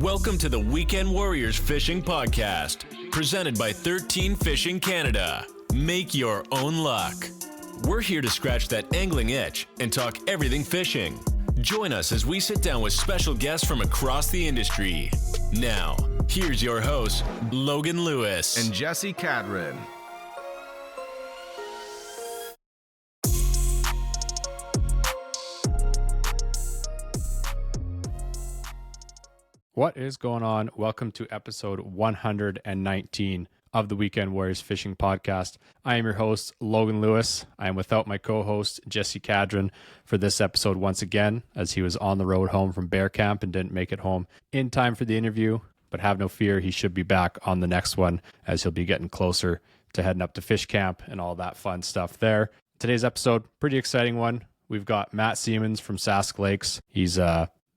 Welcome to the Weekend Warriors Fishing Podcast, presented by 13 Fishing Canada. Make your own luck. We're here to scratch that angling itch and talk everything fishing. Join us as we sit down with special guests from across the industry. Now, here's your hosts, Logan Lewis and Jesse Cadron. What is going on? Welcome to episode 119 of the Weekend Warriors Fishing Podcast. I am your host, Logan Lewis. I am without my co-host, Jesse Cadron, for this episode once again, as he was on the road home from bear camp and didn't make it home in time for the interview. But have no fear, he should be back on the next one, as he'll be getting closer to heading up to fish camp and all that fun stuff there. Today's episode, pretty exciting one. We've got Matt Siemens from Sasklakes. He's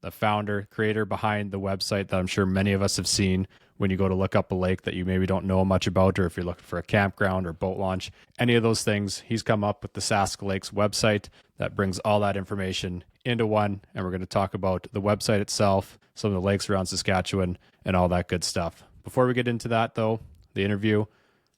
the founder, creator behind the website that I'm sure many of us have seen when you go to look up a lake that you maybe don't know much about, or if you're looking for a campground or boat launch, any of those things. He's come up with the Sasklakes website that brings all that information into one, and we're going to talk about the website itself, some of the lakes around Saskatchewan, and all that good stuff. Before we get into that, though, the interview, I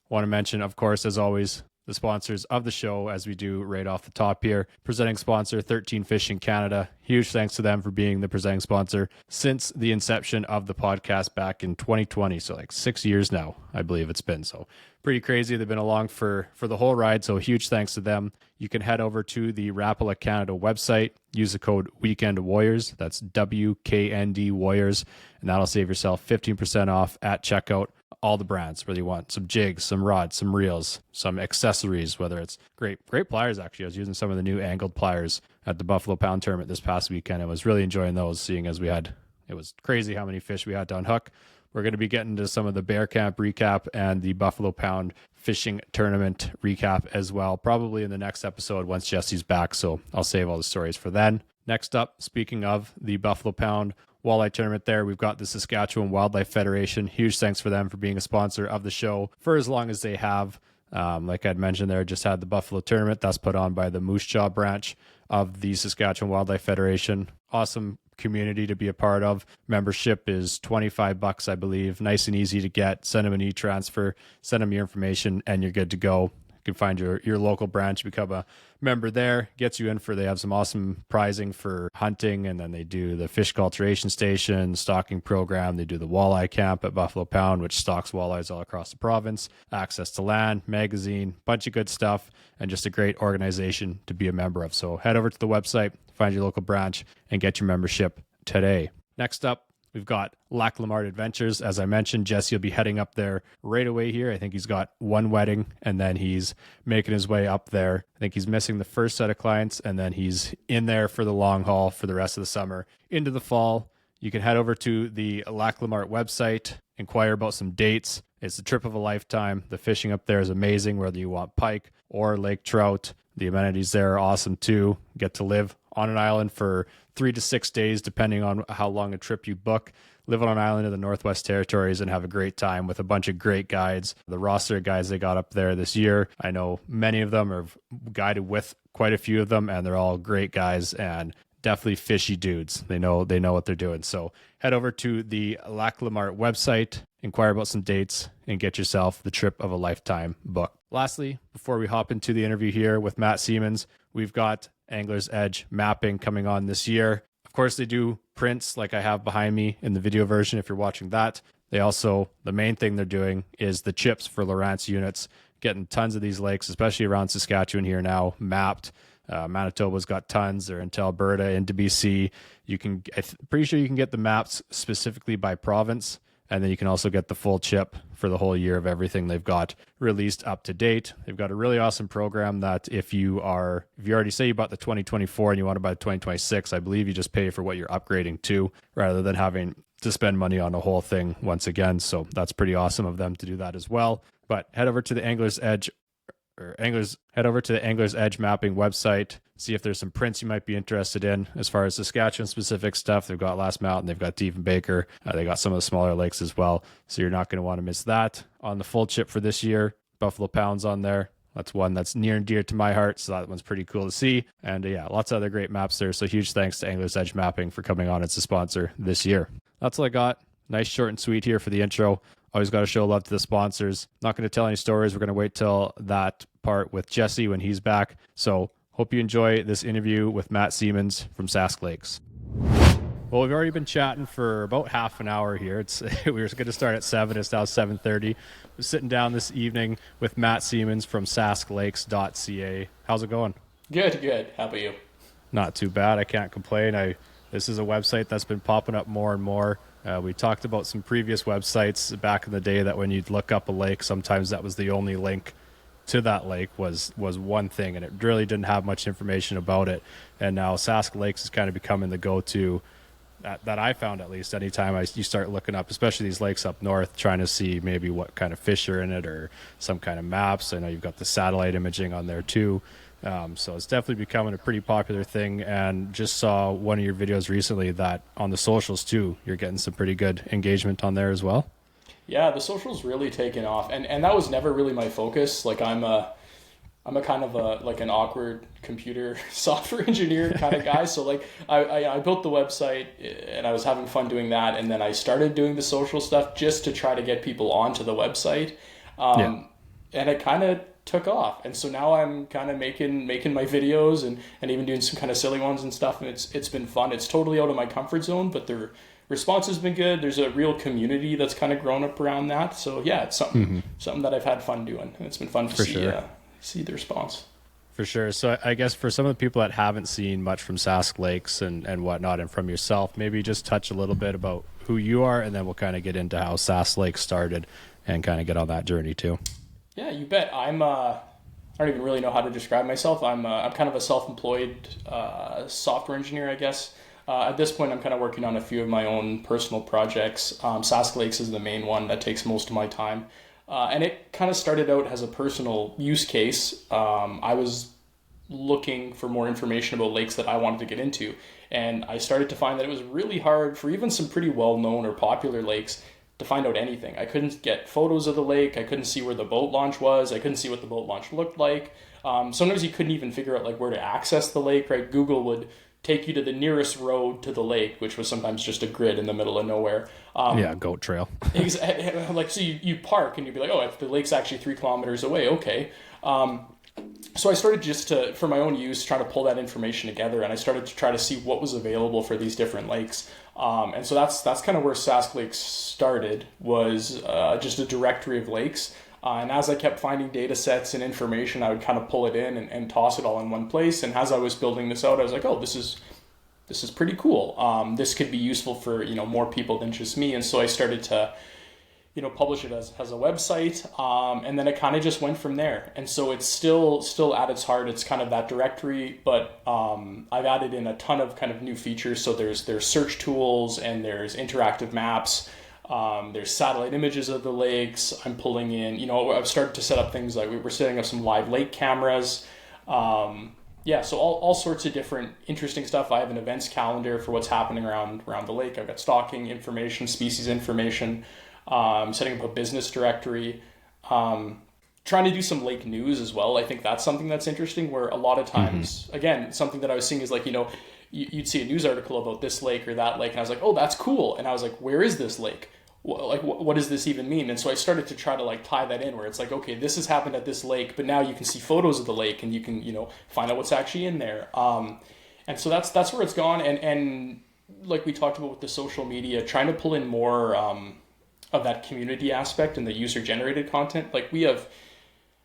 want to mention, of course, as always, the sponsors of the show, as we do right off the top here. Presenting sponsor, 13 Fishing Canada. Huge thanks to them for being the presenting sponsor since the inception of the podcast back in 2020. So like 6 years now, I believe it's been. So pretty crazy. They've been along for the whole ride. So huge thanks to them. You can head over to the Rapala Canada website. Use the code Weekend Warriors. That's WKND Warriors. And that'll save yourself 15% off at checkout. All the brands, whether you want some jigs, some rods, some reels, some accessories, whether it's great pliers. Actually, I was using some of the new angled pliers at the Buffalo Pound tournament this past weekend. I was really enjoying those, seeing as it was crazy how many fish we had to unhook. We're going to be getting to some of the bear camp recap and the Buffalo Pound fishing tournament recap as well, probably in the next episode once Jesse's back. So I'll save all the stories for then. Next up, speaking of the Buffalo Pound walleye tournament there, we've got the Saskatchewan Wildlife Federation. Huge thanks for them for being a sponsor of the show for as long as they have. Like I'd mentioned there, just had the Buffalo tournament that's put on by the Moose Jaw branch of the Saskatchewan Wildlife Federation. Awesome community to be a part of. Membership is $25, I believe. Nice and easy to get. Send them an e-transfer, send them your information, and you're good to go. You can find your local branch, become a member there, gets you in they have some awesome prizing for hunting, and then they do the fish cultivation station, stocking program. They do the walleye camp at Buffalo Pound, which stocks walleyes all across the province, access to land, magazine, bunch of good stuff, and just a great organization to be a member of. So head over to the website, find your local branch, and get your membership today. Next up, we've got Lac La Martre Adventures. As I mentioned, Jesse will be heading up there right away here. I think he's got one wedding, and then he's making his way up there. I think he's missing the first set of clients, and then he's in there for the long haul for the rest of the summer into the fall. You can head over to the Lac La Martre website, inquire about some dates. It's the trip of a lifetime. The fishing up there is amazing, whether you want pike or lake trout. The amenities there are awesome too. Get to live on an island for 3 to 6 days, depending on how long a trip you book. Live on an island in the Northwest Territories and have a great time with a bunch of great guides. The roster of guys they got up there this year, I know many of them are guided with quite a few of them, and they're all great guys and definitely fishy dudes. They know what they're doing. So head over to the Lac La Martre website, inquire about some dates, and get yourself the trip of a lifetime book. Lastly, before we hop into the interview here with Matt Siemens, we've got Angler's Edge mapping coming on this year. Of course, they do prints like I have behind me in the video version if you're watching that. They also, the main thing they're doing is the chips for Lowrance units, getting tons of these lakes, especially around Saskatchewan here now, mapped. Manitoba's got tons. They're into Alberta, into BC. Pretty sure you can get the maps specifically by province. And then you can also get the full chip for the whole year of everything they've got released up to date. They've got a really awesome program that if you already say you bought the 2024 and you want to buy the 2026, I believe you just pay for what you're upgrading to rather than having to spend money on the whole thing once again. So that's pretty awesome of them to do that as well. But head over to the Angler's Edge mapping website, see if there's some prints you might be interested in. As far as Saskatchewan specific stuff, they've got Last Mountain, they've got Diefenbaker, they got some of the smaller lakes as well. So you're not going to want to miss that. On the full chip for this year, Buffalo Pound's on there. That's one that's near and dear to my heart, so that one's pretty cool to see. And yeah, lots of other great maps there. So huge thanks to Angler's Edge Mapping for coming on as a sponsor this year. That's all I got. Nice, short, and sweet here for the intro. Always got to show love to the sponsors. Not going to tell any stories. We're going to wait till that part with Jesse when he's back. So hope you enjoy this interview with Matt Siemens from Sasklakes. Well, we've already been chatting for about half an hour here. We were going to start at 7. It's now 7:30. We're sitting down this evening with Matt Siemens from Sasklakes.ca. How's it going? Good. How about you? Not too bad. I can't complain. This is a website that's been popping up more and more. We talked about some previous websites back in the day that when you'd look up a lake, sometimes that was the only link to that lake was one thing, and it really didn't have much information about it. And now Sask Lakes is kind of becoming the go-to that I found, at least anytime you start looking up, especially these lakes up north, trying to see maybe what kind of fish are in it or some kind of maps. I know you've got the satellite imaging on there too. So it's definitely becoming a pretty popular thing, and just saw one of your videos recently that on the socials too, you're getting some pretty good engagement on there as well. Yeah, the socials really taken off, and that was never really my focus. Like I'm a kind of an awkward computer software engineer kind of guy. So like I built the website and I was having fun doing that. And then I started doing the social stuff just to try to get people onto the website. And it kind of took off. And so now I'm kind of making my videos and even doing some kind of silly ones and stuff. And it's been fun. It's totally out of my comfort zone, but the response has been good. There's a real community that's kind of grown up around that. So yeah, it's something that I've had fun doing. And it's been fun to see the response. For sure. So I guess for some of the people that haven't seen much from Sask Lakes and whatnot, and from yourself, maybe just touch a little bit about who you are, and then we'll kind of get into how Sask Lakes started and kind of get on that journey too. Yeah, you bet. I don't even really know how to describe myself. I'm kind of a self-employed software engineer, I guess. At this point, I'm kind of working on a few of my own personal projects. Sask Lakes is the main one that takes most of my time. And it kind of started out as a personal use case. I was looking for more information about lakes that I wanted to get into. And I started to find that it was really hard for even some pretty well-known or popular lakes to find out anything. I couldn't get photos of the lake. I couldn't see where the boat launch was. I couldn't see what the boat launch looked like. Sometimes you couldn't even figure out like where to access the lake, right? Google would take you to the nearest road to the lake, which was sometimes just a grid in the middle of nowhere. Goat trail. Like, so you park and you'd be like, oh, if the lake's actually 3 kilometers away, okay. So I started just for my own use, trying to pull that information together, and I started to try to see what was available for these different lakes. And so that's kind of where Sask Lakes started, was just a directory of lakes. And as I kept finding data sets and information, I would kind of pull it in and toss it all in one place. And as I was building this out, I was like, oh, this is pretty cool. This could be useful for, more people than just me. And so I started to, publish it as a website. And then it kind of just went from there. And so it's still at its heart, it's kind of that directory, but I've added in a ton of kind of new features. So there's search tools and there's interactive maps. There's satellite images of the lakes. I'm pulling in, I've started to set up things like we're setting up some live lake cameras. So all sorts of different interesting stuff. I have an events calendar for what's happening around the lake. I've got stocking information, species information, setting up a business directory, trying to do some lake news as well. I think that's something that's interesting, where a lot of times, again, something that I was seeing is like, you'd see a news article about this lake or that lake, and I was like, oh, that's cool. And I was like, where is this lake? What does this even mean? And so I started to try to like tie that in, where it's like, okay, this has happened at this lake, but now you can see photos of the lake and you can, find out what's actually in there. And so that's where it's gone. And like we talked about with the social media, trying to pull in more of that community aspect and the user generated content. Like I don't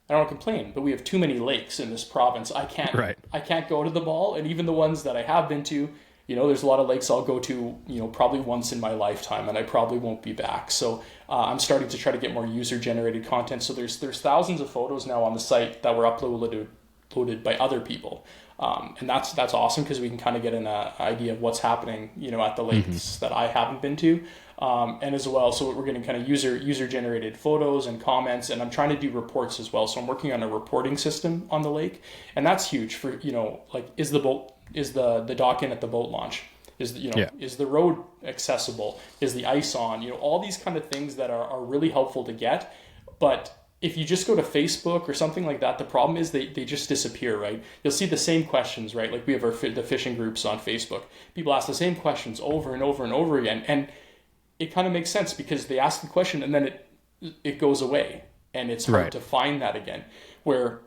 want to complain, but we have too many lakes in this province. I can't go to them all. And even the ones that I have been to, there's a lot of lakes I'll go to, probably once in my lifetime, and I probably won't be back. So I'm starting to try to get more user-generated content. So there's thousands of photos now on the site that were uploaded by other people. And that's awesome, because we can kind of get an idea of what's happening, at the lakes that I haven't been to. And as well, so we're getting kind of user-generated photos and comments, and I'm trying to do reports as well. So I'm working on a reporting system on the lake, and that's huge for, like, is the dock in at the boat launch? Is the road accessible? Is the ice on? All these kind of things that are really helpful to get. But if you just go to Facebook or something like that, the problem is they just disappear, right? You'll see the same questions, right? Like we have the fishing groups on Facebook. People ask the same questions over and over and over again. And it kind of makes sense because they ask the question and then it goes away, and it's hard to find that again. Where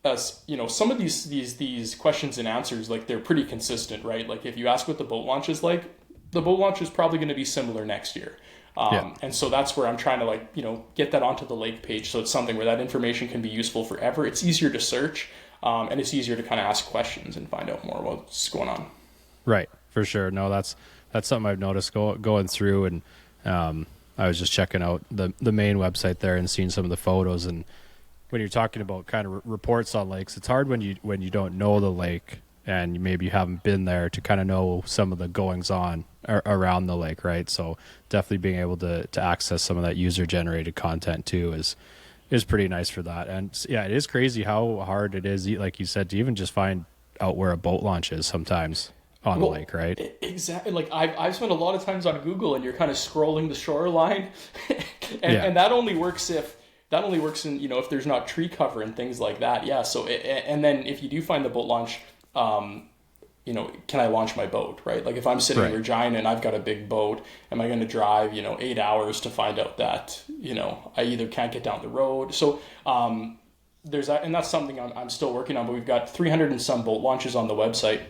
as some of these questions and answers, like, they're pretty consistent, right? Like, if you ask what the boat launch is like, the boat launch is probably going to be similar next year. And so that's where I'm trying to get that onto the lake page, so it's something where that information can be useful forever. It's easier to search, and it's easier to kind of ask questions and find out more what's going on. Right, for sure. No, that's something I've noticed going through, and I was just checking out the main website there and seeing some of the photos. And when you're talking about kind of reports on lakes, it's hard when you don't know the lake and maybe you haven't been there to kind of know some of the goings on around the lake, right? So definitely being able to access some of that user generated content too is pretty nice for that. And yeah, it is crazy how hard it is, like you said, to even just find out where a boat launch is sometimes on the lake, right? Exactly. Like, I've spent a lot of times on Google, and you're kind of scrolling the shoreline, and that only works in, if there's not tree cover and things like that. Yeah. So, and then if you do find the boat launch, can I launch my boat, right? Like, if I'm sitting in Regina and I've got a big boat, am I going to drive, 8 hours to find out that, I either can't get down the road? So, there's that, and that's something I'm still working on, but we've got 300 and some boat launches on the website,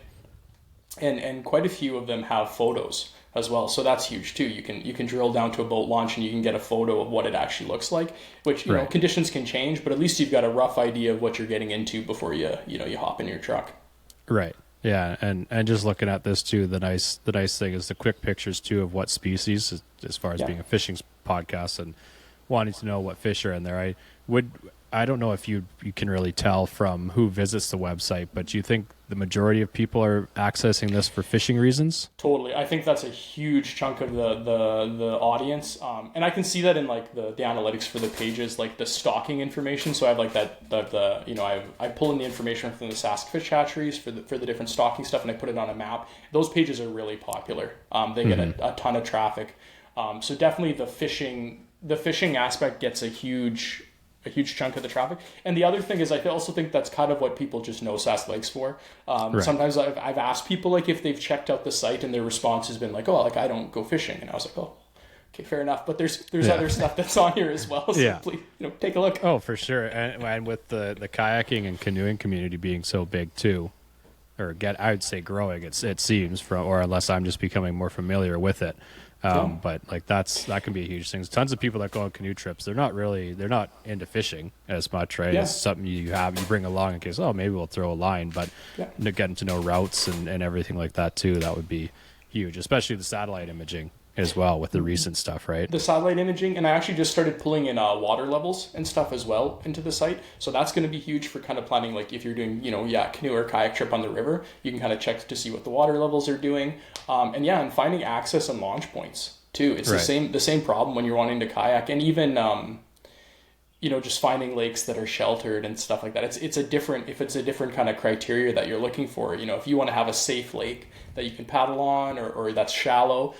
and quite a few of them have photos as well. So that's huge too. You can drill down to a boat launch and you can get a photo of what it actually looks like, which, conditions can change, but at least you've got a rough idea of what you're getting into before you hop in your truck. Right. Yeah. And just looking at this too, the nice thing is the quick pictures too of what species, as far as being a fishing podcast and wanting to know what fish are in there. I don't know if you can really tell from who visits the website, but do you think the majority of people are accessing this for fishing reasons? Totally. I think that's a huge chunk of the audience. And I can see that in like the analytics for the pages, like the stocking information. So I have like I pull in the information from the Saskfish hatcheries for the different stocking stuff, and I put it on a map. Those pages are really popular. They get a ton of traffic. So definitely the fishing aspect gets a huge chunk of the traffic. And the other thing is, I also think that's kind of what people just know Sask Lakes for. Sometimes I've asked people, like, if they've checked out the site, and their response has been like, oh, like, I don't go fishing. And I was like, oh, okay, fair enough. But there's other stuff that's on here as well. So please, take a look. Oh, for sure. And with the kayaking and canoeing community being so big too, I would say growing, it seems, or unless I'm just becoming more familiar with it. But like that can be a huge thing. There's tons of people that go on canoe trips. They're not into fishing as much, right? It's something you bring along in case, maybe we'll throw a line, but getting to know routes and everything like that too, that would be huge, especially the satellite imaging as well with the recent stuff, right? The satellite imaging, and I actually just started pulling in water levels and stuff as well into the site. So that's going to be huge for kind of planning, like if you're doing, canoe or kayak trip on the river, you can kind of check to see what the water levels are doing. And finding access and launch points too. It's the same problem when you're wanting to kayak, and even, just finding lakes that are sheltered and stuff like that. It's a different kind of criteria that you're looking for. If you want to have a safe lake that you can paddle on, or that's shallow.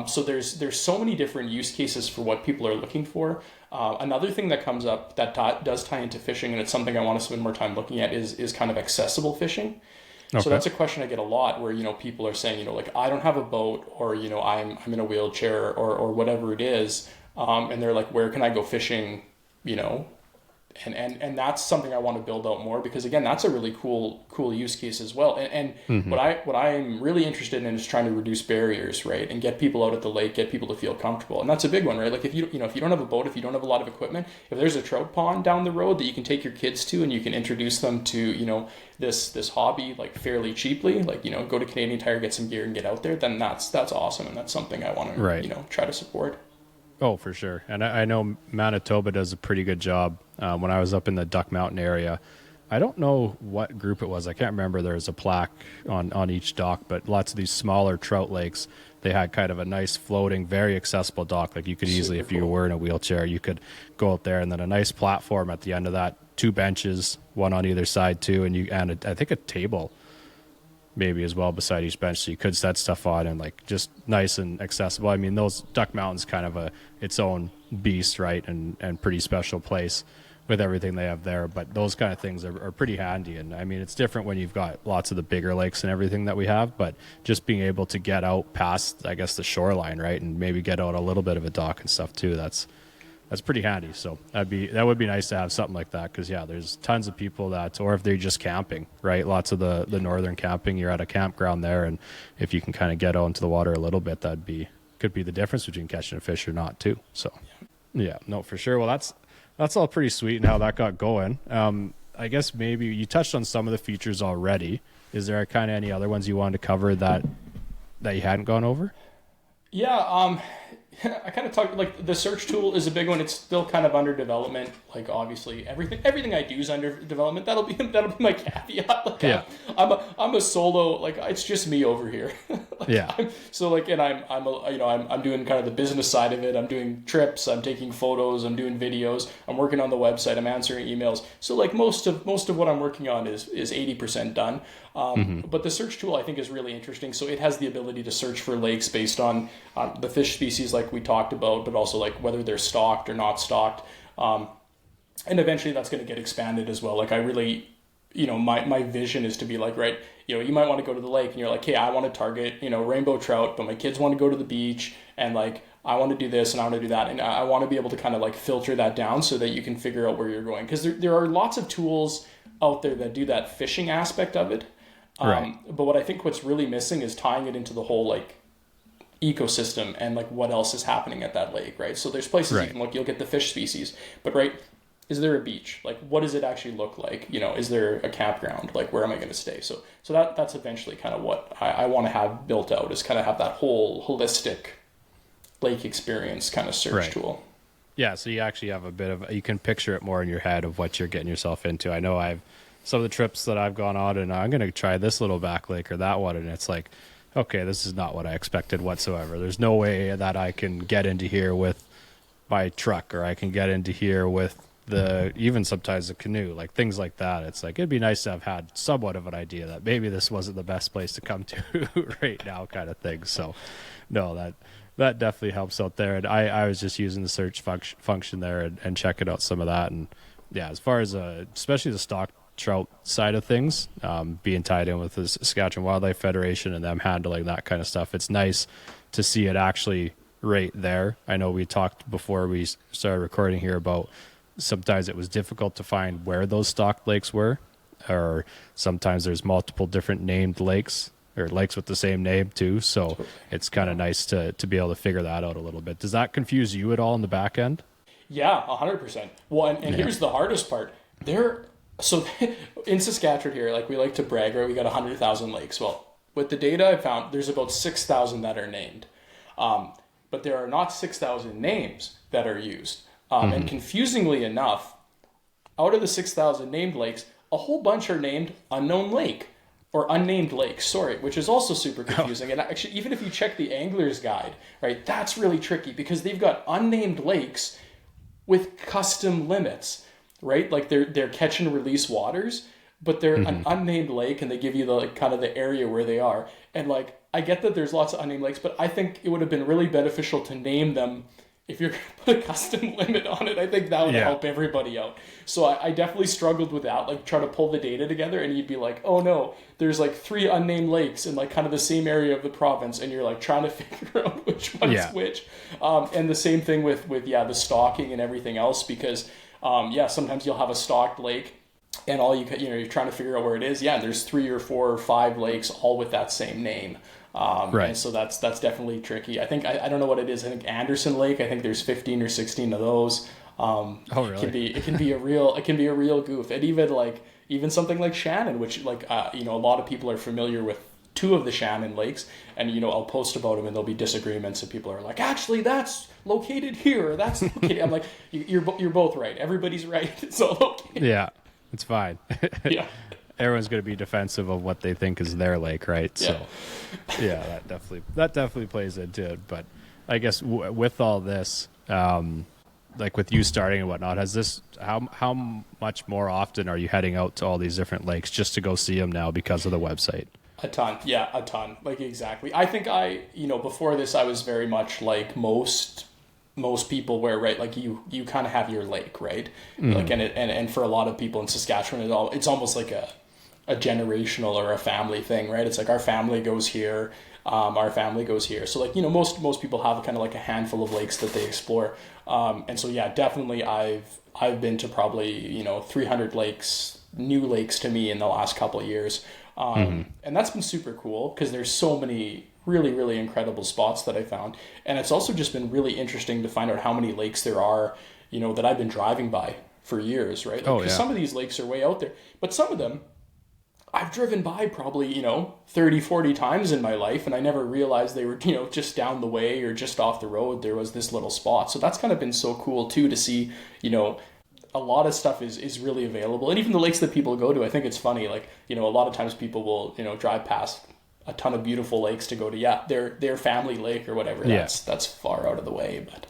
So there's so many different use cases for what people are looking for. Another thing that comes up that does tie into fishing, and it's something I want to spend more time looking at, is kind of accessible fishing. Okay. So that's a question I get a lot, where, people are saying, like, I don't have a boat, or, I'm in a wheelchair, or whatever it is. And they're like, where can I go fishing? And that's something I want to build out more, because again, that's a really cool use case as well. And what I'm really interested in is trying to reduce barriers, right? And get people out at the lake, get people to feel comfortable. And that's a big one, right? Like if you don't have a boat, if you don't have a lot of equipment, if there's a trout pond down the road that you can take your kids to, and you can introduce them to, this hobby, like fairly cheaply, like, go to Canadian Tire, get some gear and get out there, then that's awesome. And that's something I want to, try to support. Oh, for sure. And I know Manitoba does a pretty good job. When I was up in the Duck Mountain area, I don't know what group it was. I can't remember. There was a plaque on each dock, but lots of these smaller trout lakes, they had kind of a nice floating, very accessible dock. Like you could easily, if you were in a wheelchair, you could go out there, and then a nice platform at the end of that, 2 benches, one on either side too, and I think a table maybe as well beside each bench, so you could set stuff on, and like just nice and accessible. I mean, those Duck Mountain's kind of its own beast, right? And pretty special place. with everything they have there. But those kind of things are pretty handy. And I mean, it's different when you've got lots of the bigger lakes and everything that we have, but just being able to get out past, I guess, the shoreline, right, and maybe get out a little bit of a dock and stuff too, that's pretty handy. So that would be nice to have something like that, because yeah, there's tons of people that, or if they're just camping, right, lots of the northern camping, you're at a campground there, and if you can kind of get out into the water a little bit, could be the difference between catching a fish or not too. So yeah, no, for sure. Well, that's all pretty sweet and how that got going. I guess maybe you touched on some of the features already. Is there kind of any other ones you wanted to cover that you hadn't gone over? Yeah, I kind of talked, like, the search tool is a big one. It's still kind of under development. Like, obviously everything I do is under development. That'll be my caveat. Like, yeah. I'm a solo, like, it's just me over here. Like, yeah. I'm doing kind of the business side of it. I'm doing trips, I'm taking photos, I'm doing videos, I'm working on the website, I'm answering emails. So like most of what I'm working on is 80% done. But the search tool I think is really interesting. So it has the ability to search for lakes based on the fish species like we talked about, but also like whether they're stocked or not stocked. And eventually that's going to get expanded as well. Like I really, my vision is to be like, right, you might want to go to the lake and you're like, hey, I want to target, rainbow trout, but my kids want to go to the beach, and like, I want to do this and I want to do that. And I want to be able to kind of like filter that down so that you can figure out where you're going. Because there are lots of tools out there that do that fishing aspect of it. Right. But what I think what's really missing is tying it into the whole like ecosystem and like what else is happening at that lake, right? So there's places you can look, you'll get the fish species, but right, is there a beach? Like, what does it actually look like? Is there a campground? Like, where am I going to stay? So that's eventually kind of what I want to have built out, is kind of have that whole holistic lake experience kind of search tool. Yeah, so you actually have you can picture it more in your head of what you're getting yourself into. I know some of the trips that I've gone on, and I'm going to try this little back lake or that one, and it's like, okay, this is not what I expected whatsoever. There's no way that I can get into here with my truck, or I can get into here with even sometimes the canoe, like things like that. It's like, it'd be nice to have had somewhat of an idea that maybe this wasn't the best place to come to right now, kind of thing. So no, that definitely helps out there. And I was just using the search function there and checking out some of that. And yeah, as far as especially the stock trout side of things, being tied in with the Saskatchewan Wildlife Federation and them handling that kind of stuff, it's nice to see it actually right there. I know we talked before we started recording here about sometimes it was difficult to find where those stocked lakes were, or sometimes there's multiple different named lakes, or lakes with the same name too. So it's kind of nice to be able to figure that out a little bit. Does that confuse you at all in the back end? Yeah, 100%. Well, and here's the hardest part. So in Saskatchewan here, like, we like to brag, right? We got 100,000 lakes. Well, with the data I found, there's about 6,000 that are named. But there are not 6,000 names that are used. And confusingly enough, out of the 6,000 named lakes, a whole bunch are named unknown lake, or unnamed lake, which is also super confusing. And actually, even if you check the Angler's Guide, right, that's really tricky, because they've got unnamed lakes with custom limits, right? Like they're catch and release waters, but they're an unnamed lake, and they give you the like kind of the area where they are. And like, I get that there's lots of unnamed lakes, but I think it would have been really beneficial to name them. If you're going to put a custom limit on it, I think that would help everybody out. So I definitely struggled with that, like trying to pull the data together, and you'd be like, oh no, there's like 3 unnamed lakes in like kind of the same area of the province, and you're like trying to figure out which one is which. And the same thing with the stalking and everything else, because sometimes you'll have a stocked lake, and all you're trying to figure out where it is. Yeah, there's 3 or 4 or 5 lakes all with that same name. And so that's definitely tricky. I think I don't know what it is. I think Anderson Lake, I think there's 15 or 16 of those. Really? It can be a real goof. And even something like Shannon, which a lot of people are familiar with 2 of the Shannon lakes, and I'll post about them and there'll be disagreements, and people are like, actually that's located here, or that's located. I'm like, you're both right. Everybody's right. It's all okay. Yeah, it's fine. Yeah. Everyone's going to be defensive of what they think is their lake, right? Yeah. So, yeah, that definitely plays into it. But I guess with all this, like with you starting and whatnot, how much more often are you heading out to all these different lakes just to go see them now because of the website? A ton. Like, exactly. I think before this, I was very much like most most people where, right, like you kind of have your lake, right? Like, and for a lot of people in Saskatchewan, it's almost like a generational or a family thing, right? It's like our family goes here, our family goes here. So like, most people have kind of like a handful of lakes that they explore. And so, yeah, definitely I've been to probably, 300 lakes, new lakes to me in the last couple of years. And that's been super cool because there's so many really, really incredible spots that I found. And it's also just been really interesting to find out how many lakes there are, that I've been driving by for years, right? Like, 'cause some of these lakes are way out there, but some of them I've driven by probably, 30, 40 times in my life, and I never realized they were, just down the way or just off the road. There was this little spot. So that's kind of been so cool too, to see, a lot of stuff is really available. And even the lakes that people go to, I think it's funny. Like, a lot of times people will, drive past a ton of beautiful lakes to go to, their family lake or whatever. Yeah. That's far out of the way, but.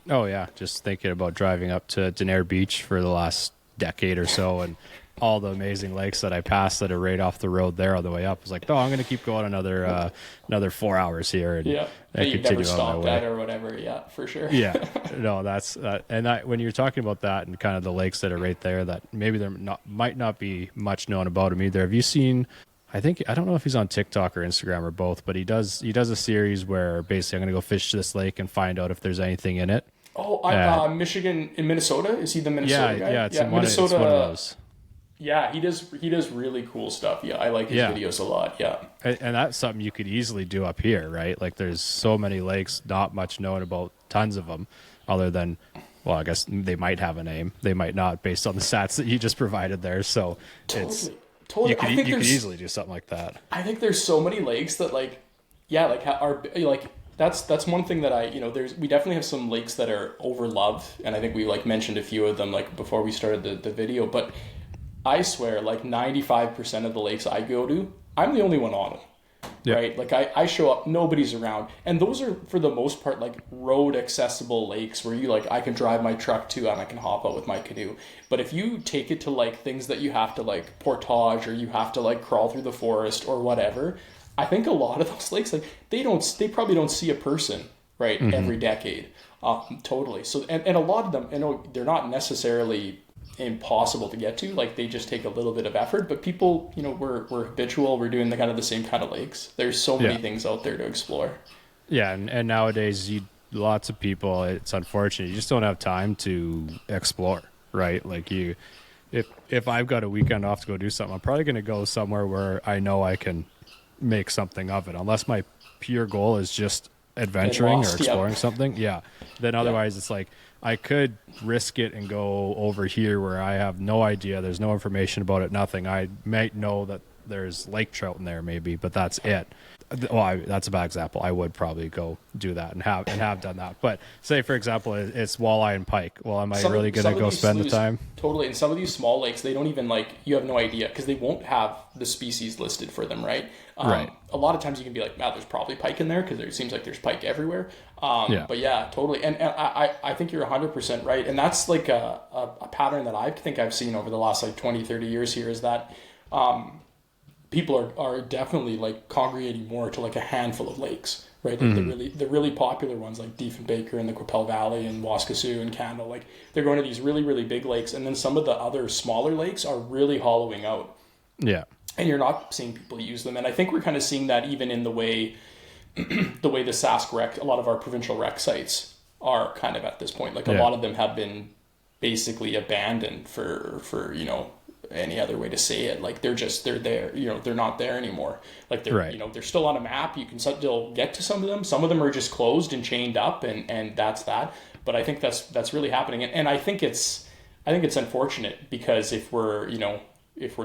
Oh yeah. Just thinking about driving up to Denair Beach for the last decade or so, and all the amazing lakes that I passed that are right off the road there on the way up. I was like, I'm going to keep going another 4 hours here. And you never stopped at or whatever. Yeah, for sure. Yeah, no, that's, when you're talking about that and kind of the lakes that are right there that maybe might not be much known about him either. Have you seen, I don't know if he's on TikTok or Instagram or both, but he does a series where basically I'm going to go fish this lake and find out if there's anything in it. Oh, Michigan in Minnesota? Is he the Minnesota guy? Yeah, it's Minnesota. It's one of those. Yeah, he does really cool stuff. Yeah, I like his videos a lot. Yeah. And that's something you could easily do up here, right? Like, there's so many lakes, not much known about, tons of them, other than, well, I guess they might have a name. They might not, based on the stats that you just provided there. So Totally. You could easily do something like that. I think there's so many lakes that are like, that's one thing that we definitely have some lakes that are overloved, and I think we mentioned a few of them before we started the video, but I swear 95% of the lakes I go to, I'm the only one on them, right? Like, I show up, nobody's around, and those are for the most part road accessible lakes where I can drive my truck to and I can hop out with my canoe. But if you take it to things that you have to portage, or you have to crawl through the forest or whatever, I think a lot of those lakes they probably don't see a person, right, every decade. Totally. So and a lot of them, they're not necessarily impossible to get to, they just take a little bit of effort, but people, we're habitual, we're doing the same kind of lakes. There's so many things out there to explore. And nowadays lots of people, it's unfortunate, you just don't have time to explore, right? If I've got a weekend off to go do something, I'm probably going to go somewhere where I know I can make something of it, unless my pure goal is just adventuring or exploring something. Then otherwise it's I could risk it and go over here where I have no idea, there's no information about it, nothing. I might know that there's lake trout in there maybe, but that's it. Well, that's a bad example. I would probably go do that and have done that. But say, for example, it's walleye and pike. Well, am I really going to go spend the time? Totally. And some of these small lakes, they don't even you have no idea, because they won't have the species listed for them, right? Right. A lot of times you can be there's probably pike in there, because it seems like there's pike everywhere. But yeah, totally. And I think you're 100% right. And that's a pattern that I think I've seen over the last 20, 30 years here, is that people are definitely congregating more to a handful of lakes, right? The really popular ones like Diefenbaker and the Qu'Appelle Valley and Waskesiu and Candle, they're going to these really, really big lakes, and then some of the other smaller lakes are really hollowing out. Yeah. And you're not seeing people use them. And I think we're kind of seeing that even in the way the Sask rec, a lot of our provincial rec sites are kind of at this point. A lot of them have been basically abandoned for any other way to say it. They're there, they're not there anymore. They're still on a map. You can still get to some of them. Some of them are just closed and chained up, and that's that. But I think that's really happening. And I think it's unfortunate, because if we're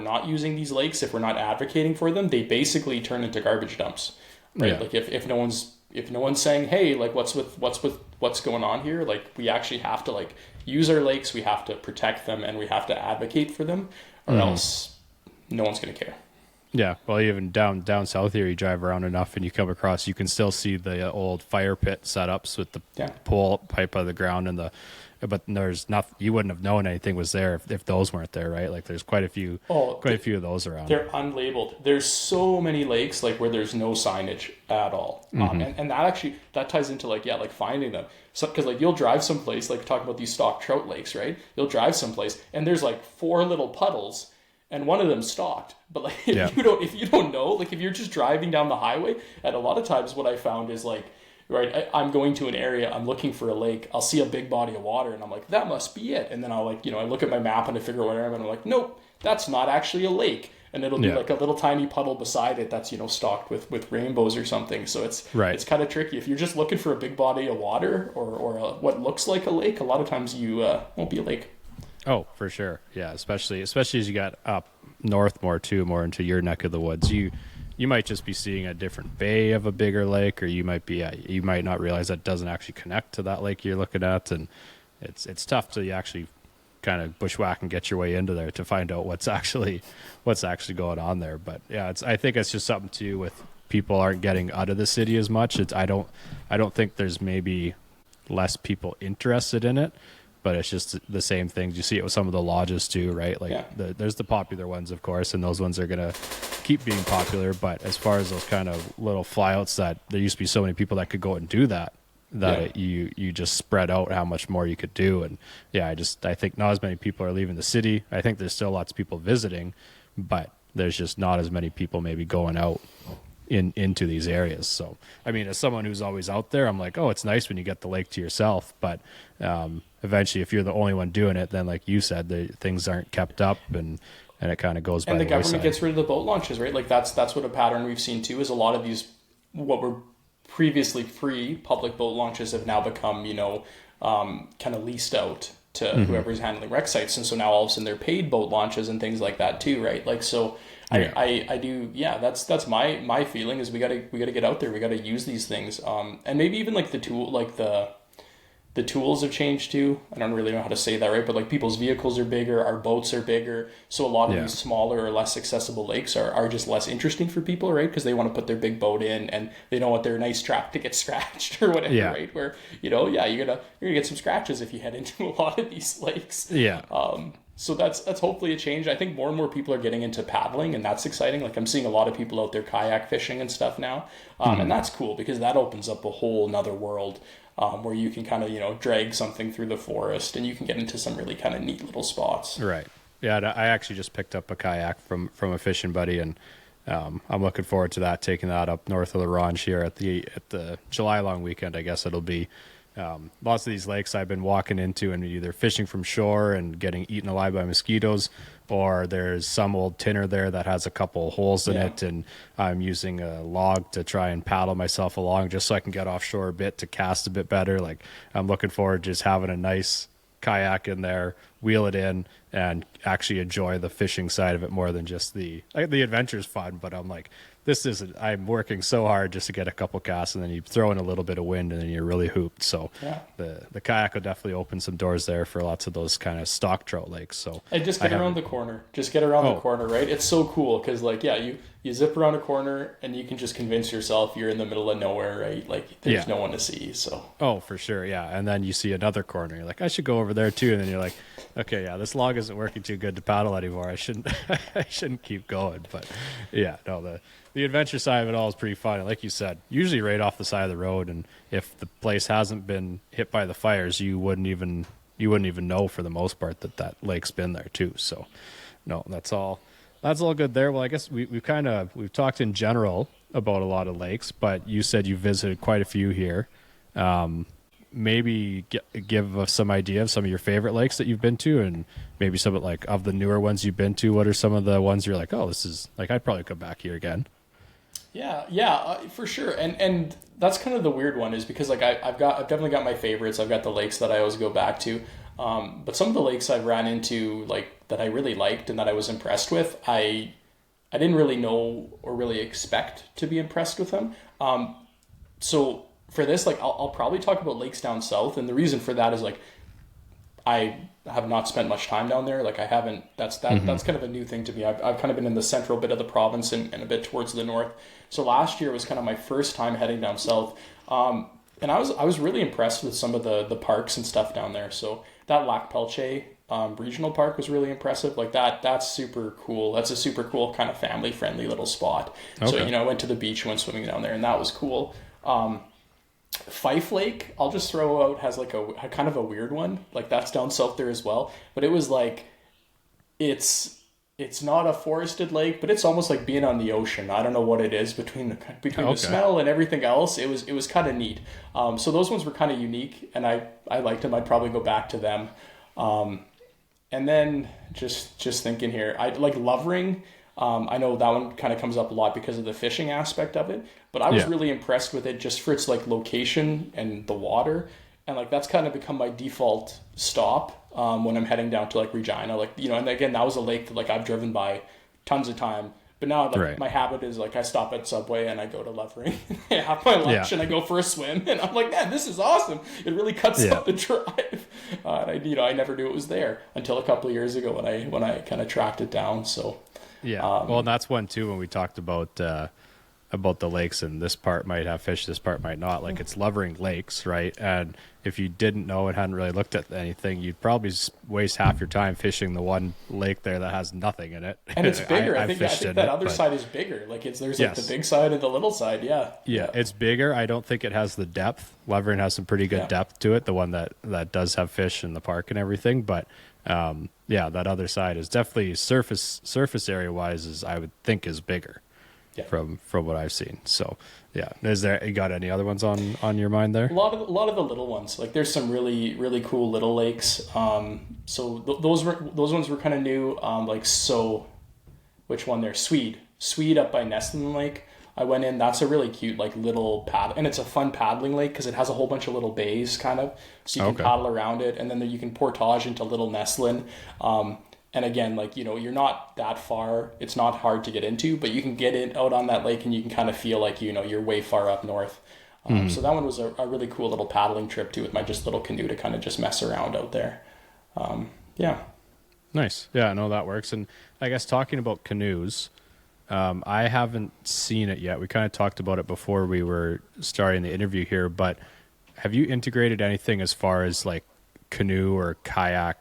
not using these lakes, if we're not advocating for them, they basically turn into garbage dumps, right? Yeah. If no one's saying, hey, what's going on here? We actually have to use our lakes. We have to protect them, and we have to advocate for them, or else no one's going to care. Yeah. Well, even down south here, you drive around enough and you come across, you can still see the old fire pit setups with the pole pipe out of the ground, and but there's not, you wouldn't have known anything was there if those weren't there, right? Like there's quite a few of those around. They're unlabeled. There's so many lakes like where there's no signage at all. And that ties into like finding them. So, cause like you'll drive someplace, like talk about these stocked trout lakes, right? You'll drive someplace and there's like 4 little puddles and one of them's stocked. But like, if you don't know, like if you're just driving down the highway, and a lot of times what I found is like, right, I'm going to an area, I'm looking for a lake, I'll see a big body of water and I'm like, that must be it. And then I'll like, I look at my map and I figure out where I am and I'm like, nope, that's not actually a lake. And it'll be like a little tiny puddle beside it that's, stocked with rainbows or something. So it's kind of tricky. If you're just looking for a big body of water or what looks like a lake, a lot of times you won't be a lake. Oh, for sure. Yeah, especially as you got up north more into your neck of the woods. You might just be seeing a different bay of a bigger lake, or you might not realize that doesn't actually connect to that lake you're looking at, and it's tough to actually kind of bushwhack and get your way into there to find out what's actually going on there. But yeah, I think it's just something to do with people aren't getting out of the city as much. I don't think there's maybe less people interested in it, but it's just the same things. You see it with some of the lodges too, right? Like there's the popular ones, of course, and those ones are going to keep being popular. But as far as those kind of little flyouts that there used to be so many people that could go and do that you just spread out how much more you could do. And I think not as many people are leaving the city. I think there's still lots of people visiting, but there's just not as many people maybe going out into these areas. So, I mean, as someone who's always out there, I'm like, oh, it's nice when you get the lake to yourself. But eventually, if you're the only one doing it, then like you said, the things aren't kept up and it kind of goes by the wayside. And the government gets rid of the boat launches, right? Like that's what a pattern we've seen too, is a lot of these, what were previously free public boat launches have now become, kind of leased out to whoever's handling wreck sites. And so now all of a sudden they're paid boat launches and things like that too, right? Like, so I do, that's my feeling is we gotta get out there. We gotta use these things. And maybe even like the tools have changed too. I don't really know how to say that, right? But like people's vehicles are bigger, our boats are bigger. So a lot of these smaller or less accessible lakes are just less interesting for people, right? Because they want to put their big boat in and they don't want their nice track to get scratched or whatever, right? Where, you're gonna get some scratches if you head into a lot of these lakes. Yeah. So that's hopefully a change. I think more and more people are getting into paddling, and that's exciting. Like I'm seeing a lot of people out there kayak fishing and stuff now. And that's cool because that opens up a whole nother world. Where you can kind of, drag something through the forest and you can get into some really kind of neat little spots. Right. Yeah, I actually just picked up a kayak from a fishing buddy, and I'm looking forward to that, taking that up north of the Ronge here at the July long weekend, I guess it'll be. Lots of these lakes I've been walking into and either fishing from shore and getting eaten alive by mosquitoes, or there's some old tinner there that has a couple holes in it, and I'm using a log to try and paddle myself along just so I can get offshore a bit to cast a bit better. Like I'm looking forward to just having a nice kayak in there, wheel it in, and actually enjoy the fishing side of it more than just the adventure's fun. But I'm like, I'm working so hard just to get a couple casts, and then you throw in a little bit of wind and then you're really hooped. So the kayak will definitely open some doors there for lots of those kind of stock trout lakes. So and just get around the corner. Just get around the corner, right? It's so cool because you zip around a corner and you can just convince yourself you're in the middle of nowhere, right? Like there's no one to see. So for sure, yeah. And then you see another corner, you're like, I should go over there too. And then you're like, okay, this log isn't working too good to paddle anymore. I shouldn't keep going. But the adventure side of it all is pretty fun. Like you said, usually right off the side of the road, and if the place hasn't been hit by the fires, you wouldn't even know for the most part that lake's been there too. So no, that's all good there. Well, I guess we've talked in general about a lot of lakes, but you said you visited quite a few here. Maybe give us some idea of some of your favorite lakes that you've been to, and maybe some of the newer ones you've been to. What are some of the ones you're like, oh, this is like, I'd probably come back here again? Yeah, for sure. And that's kind of the weird one, is because like I've definitely got my favorites. I've got the lakes that I always go back to. But some of the lakes I've ran into, like that I really liked and that I was impressed with, I didn't really know or really expect to be impressed with them. So for this, like I'll probably talk about lakes down south, and the reason for that is like I have not spent much time down there. Like I haven't. That's kind of a new thing to me. I've kind of been in the central bit of the province and a bit towards the north. So last year was kind of my first time heading down south, and I was really impressed with some of the parks and stuff down there. So that Lac Pelche regional park was really impressive. Like that's super cool. That's a super cool kind of family friendly little spot. So, I went to the beach, went swimming down there, and that was cool. Fife Lake, I'll just throw out, has like a kind of a weird one. Like that's down south there as well. But it was like, it's not a forested lake, but it's almost like being on the ocean. I don't know what it is between the smell and everything else. It was kind of neat. So those ones were kind of unique, and I liked them. I'd probably go back to them. And then just thinking here, I like Lovering. I know that one kind of comes up a lot because of the fishing aspect of it, but I was really impressed with it just for its like location and the water. And like, that's kind of become my default stop when I'm heading down to like Regina, like, and again, that was a lake that like I've driven by tons of time, but now like my habit is like I stop at Subway and I go to Lovering, I have my lunch and I go for a swim, and I'm like, man, this is awesome. It really cuts out the drive. And I never knew it was there until a couple of years ago when I kind of tracked it down. So well, and that's one too, when we talked about the lakes, and this part might have fish, this part might not. Like, it's Lovering Lakes, right? And if you didn't know and hadn't really looked at anything, you'd probably waste half your time fishing the one lake there that has nothing in it. And it's bigger. I think that other side is bigger. Like, there's like the big side and the little side. Yeah, it's bigger. I don't think it has the depth. Lovering has some pretty good depth to it, the one that does have fish in the park and everything. But that other side is definitely surface area wise, I would think is bigger. From what I've seen. So you got any other ones on your mind there? A lot of the little ones. Like, there's some really, really cool little lakes. So those ones were kind of new. Which one there? Swede up by Neston Lake. I went in. That's a really cute like little paddle, and it's a fun paddling lake because it has a whole bunch of little bays kind of, so you can paddle around it, and then you can portage into Little Nestlin. And again, like, you're not that far. It's not hard to get into, but you can get in out on that lake and you can kind of feel like, you're way far up north. So that one was a really cool little paddling trip too, with my just little canoe to kind of just mess around out there. Nice. Yeah, no, that works. And I guess talking about canoes, I haven't seen it yet. We kind of talked about it before we were starting the interview here, but have you integrated anything as far as like canoe or kayak,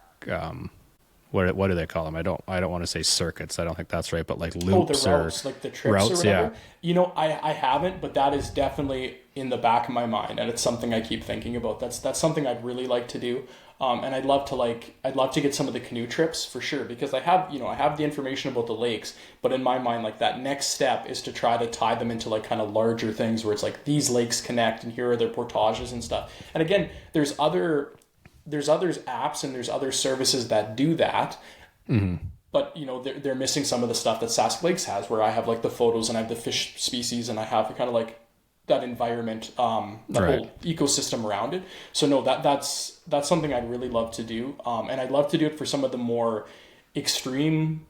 what do they call them? I don't want to say circuits. I don't think that's right, but like loops the routes, like the trips or whatever. Yeah. I haven't, but that is definitely in the back of my mind, and it's something I keep thinking about. That's something I'd really like to do. And I'd love to get some of the canoe trips for sure, because I have the information about the lakes, but in my mind, like, that next step is to try to tie them into like kind of larger things where it's like these lakes connect and here are their portages and stuff. And again, there's other apps and there's other services that do that. But they're missing some of the stuff that Sasklakes has, where I have like the photos and I have the fish species and I have kind of like that environment, whole ecosystem around it. So no, that's something I'd really love to do. And I'd love to do it for some of the more extreme,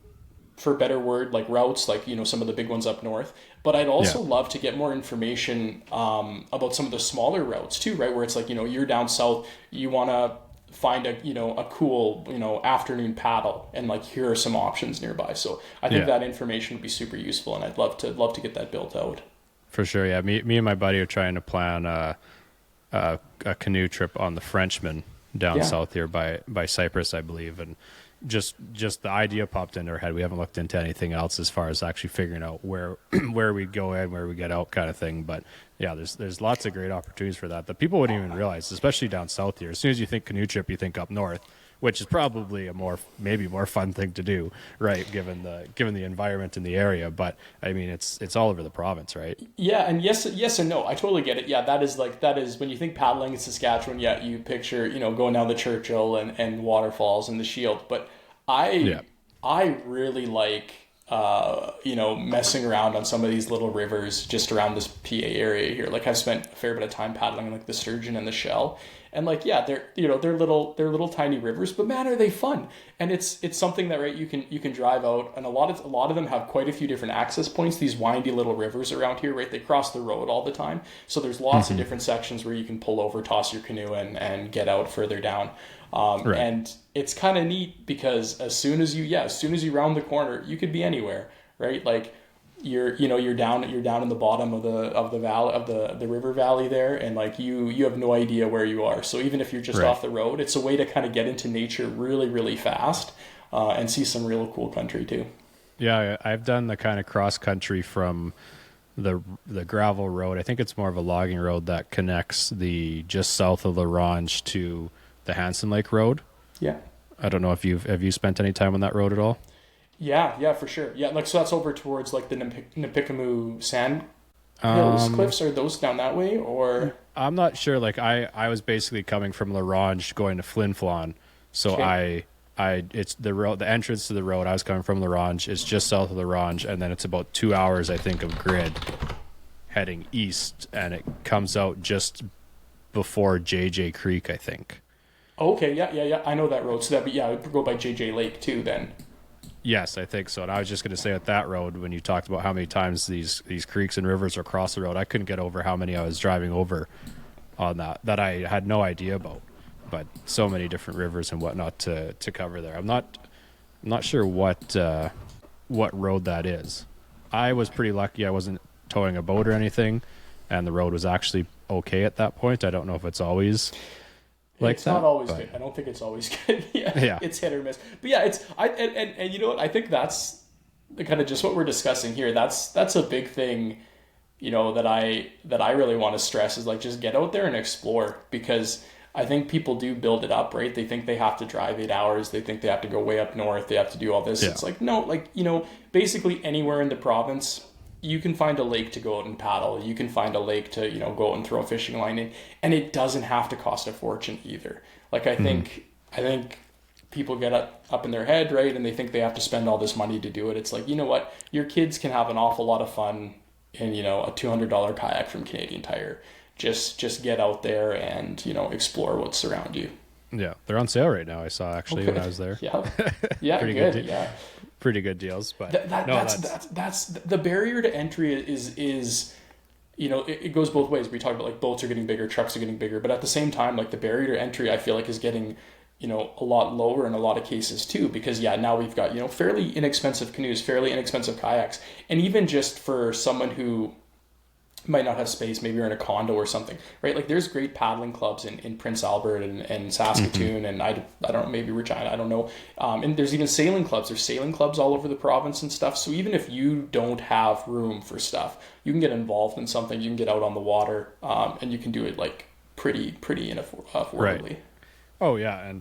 for a better word, like routes, like, some of the big ones up north. But I'd also love to get more information about some of the smaller routes too, right? Where it's like, you're down south, you want to find a cool, afternoon paddle, and like, here are some options nearby. So I think that information would be super useful, and I'd love to get that built out. For sure. Yeah. Me and my buddy are trying to plan a canoe trip on the Frenchman down south here by Cyprus, I believe. And just the idea popped into our head. We haven't looked into anything else as far as actually figuring out where we go in, where we get out, kind of thing. But yeah, there's lots of great opportunities for that people wouldn't even realize, especially down south here. As soon as you think canoe trip, you think up north, which is probably maybe more fun thing to do, right? Given the environment in the area. But I mean, it's all over the province, right? Yeah, and yes and no. I totally get it. Yeah, that is when you think paddling in Saskatchewan, you picture, going down the Churchill and waterfalls and the Shield. But I really like messing around on some of these little rivers just around this PA area here. Like, I've spent a fair bit of time paddling like the Sturgeon and the Shell. And like, they're little tiny rivers, but man, are they fun. And it's something that, right, you can drive out, and a lot of them have quite a few different access points, these windy little rivers around here, right? They cross the road all the time. So there's lots of different sections where you can pull over, toss your canoe and get out further down. And it's kind of neat because as soon as you round the corner, you could be anywhere, right? Like, you're down in the bottom of the valley of the river valley there, and like you have no idea where you are. So even if you're just off the road, it's a way to kind of get into nature really, really fast, and see some real cool country too. Yeah, I've done the kind of cross country from the gravel road. I think it's more of a logging road that connects the just south of La Ronge to the Hanson Lake Road. Yeah. I don't know if have you spent any time on that road at all? Yeah, for sure. Yeah, like so that's over towards like the Nipicamu Sand Hills cliffs. Are those down that way, or? I'm not sure. Like I was basically coming from La Ronge going to Flin Flon, so Okay. it's the road, the entrance to the road. I was coming from La Ronge. It's just south of La Ronge, and then it's about 2 hours, I think, of grid heading east, and it comes out just before JJ Creek, I think. Okay, yeah. I know that road. So that'd be, it would go by JJ Lake too then. Yes, I think so. And I was just going to say at that road, when you talked about how many times these creeks and rivers are across the road, I couldn't get over how many I was driving over on that I had no idea about. But so many different rivers and whatnot to cover there. I'm not sure what road that is. I was pretty lucky. I wasn't towing a boat or anything, and the road was actually okay at that point. I don't know if it's always like it's that, not always but good. I don't think it's always good. Yeah. It's hit or miss. But yeah, and you know what? I think that's the kind of just what we're discussing here. That's a big thing, that I really want to stress is like just get out there and explore, because I think people do build it up, right? They think they have to drive 8 hours. They think they have to go way up north. They have to do all this. Yeah. It's like, no, like, basically anywhere in the province, you can find a lake to go out and paddle. You can find a lake to, go out and throw a fishing line in. And it doesn't have to cost a fortune either. Like, I think people get up in their head, right? And they think they have to spend all this money to do it. It's like, you know what? Your kids can have an awful lot of fun in, a $200 kayak from Canadian Tire. Just get out there and, explore what's around you. Yeah, they're on sale right now. I saw actually when I was there. Yeah, Pretty good. good. Pretty good deals, but that's the barrier to entry is it goes both ways. We talk about like boats are getting bigger, trucks are getting bigger, but at the same time, like the barrier to entry, I feel like is getting a lot lower in a lot of cases too, because now we've got fairly inexpensive canoes, fairly inexpensive kayaks, and even just for someone who might not have space, maybe you're in a condo or something, right? Like there's great paddling clubs in Prince Albert and Saskatoon, and I don't know, maybe Regina, I don't know. And there's even sailing clubs. There's sailing clubs all over the province and stuff. So even if you don't have room for stuff, you can get involved in something. You can get out on the water, and you can do it like pretty affordably. Right. Oh yeah, and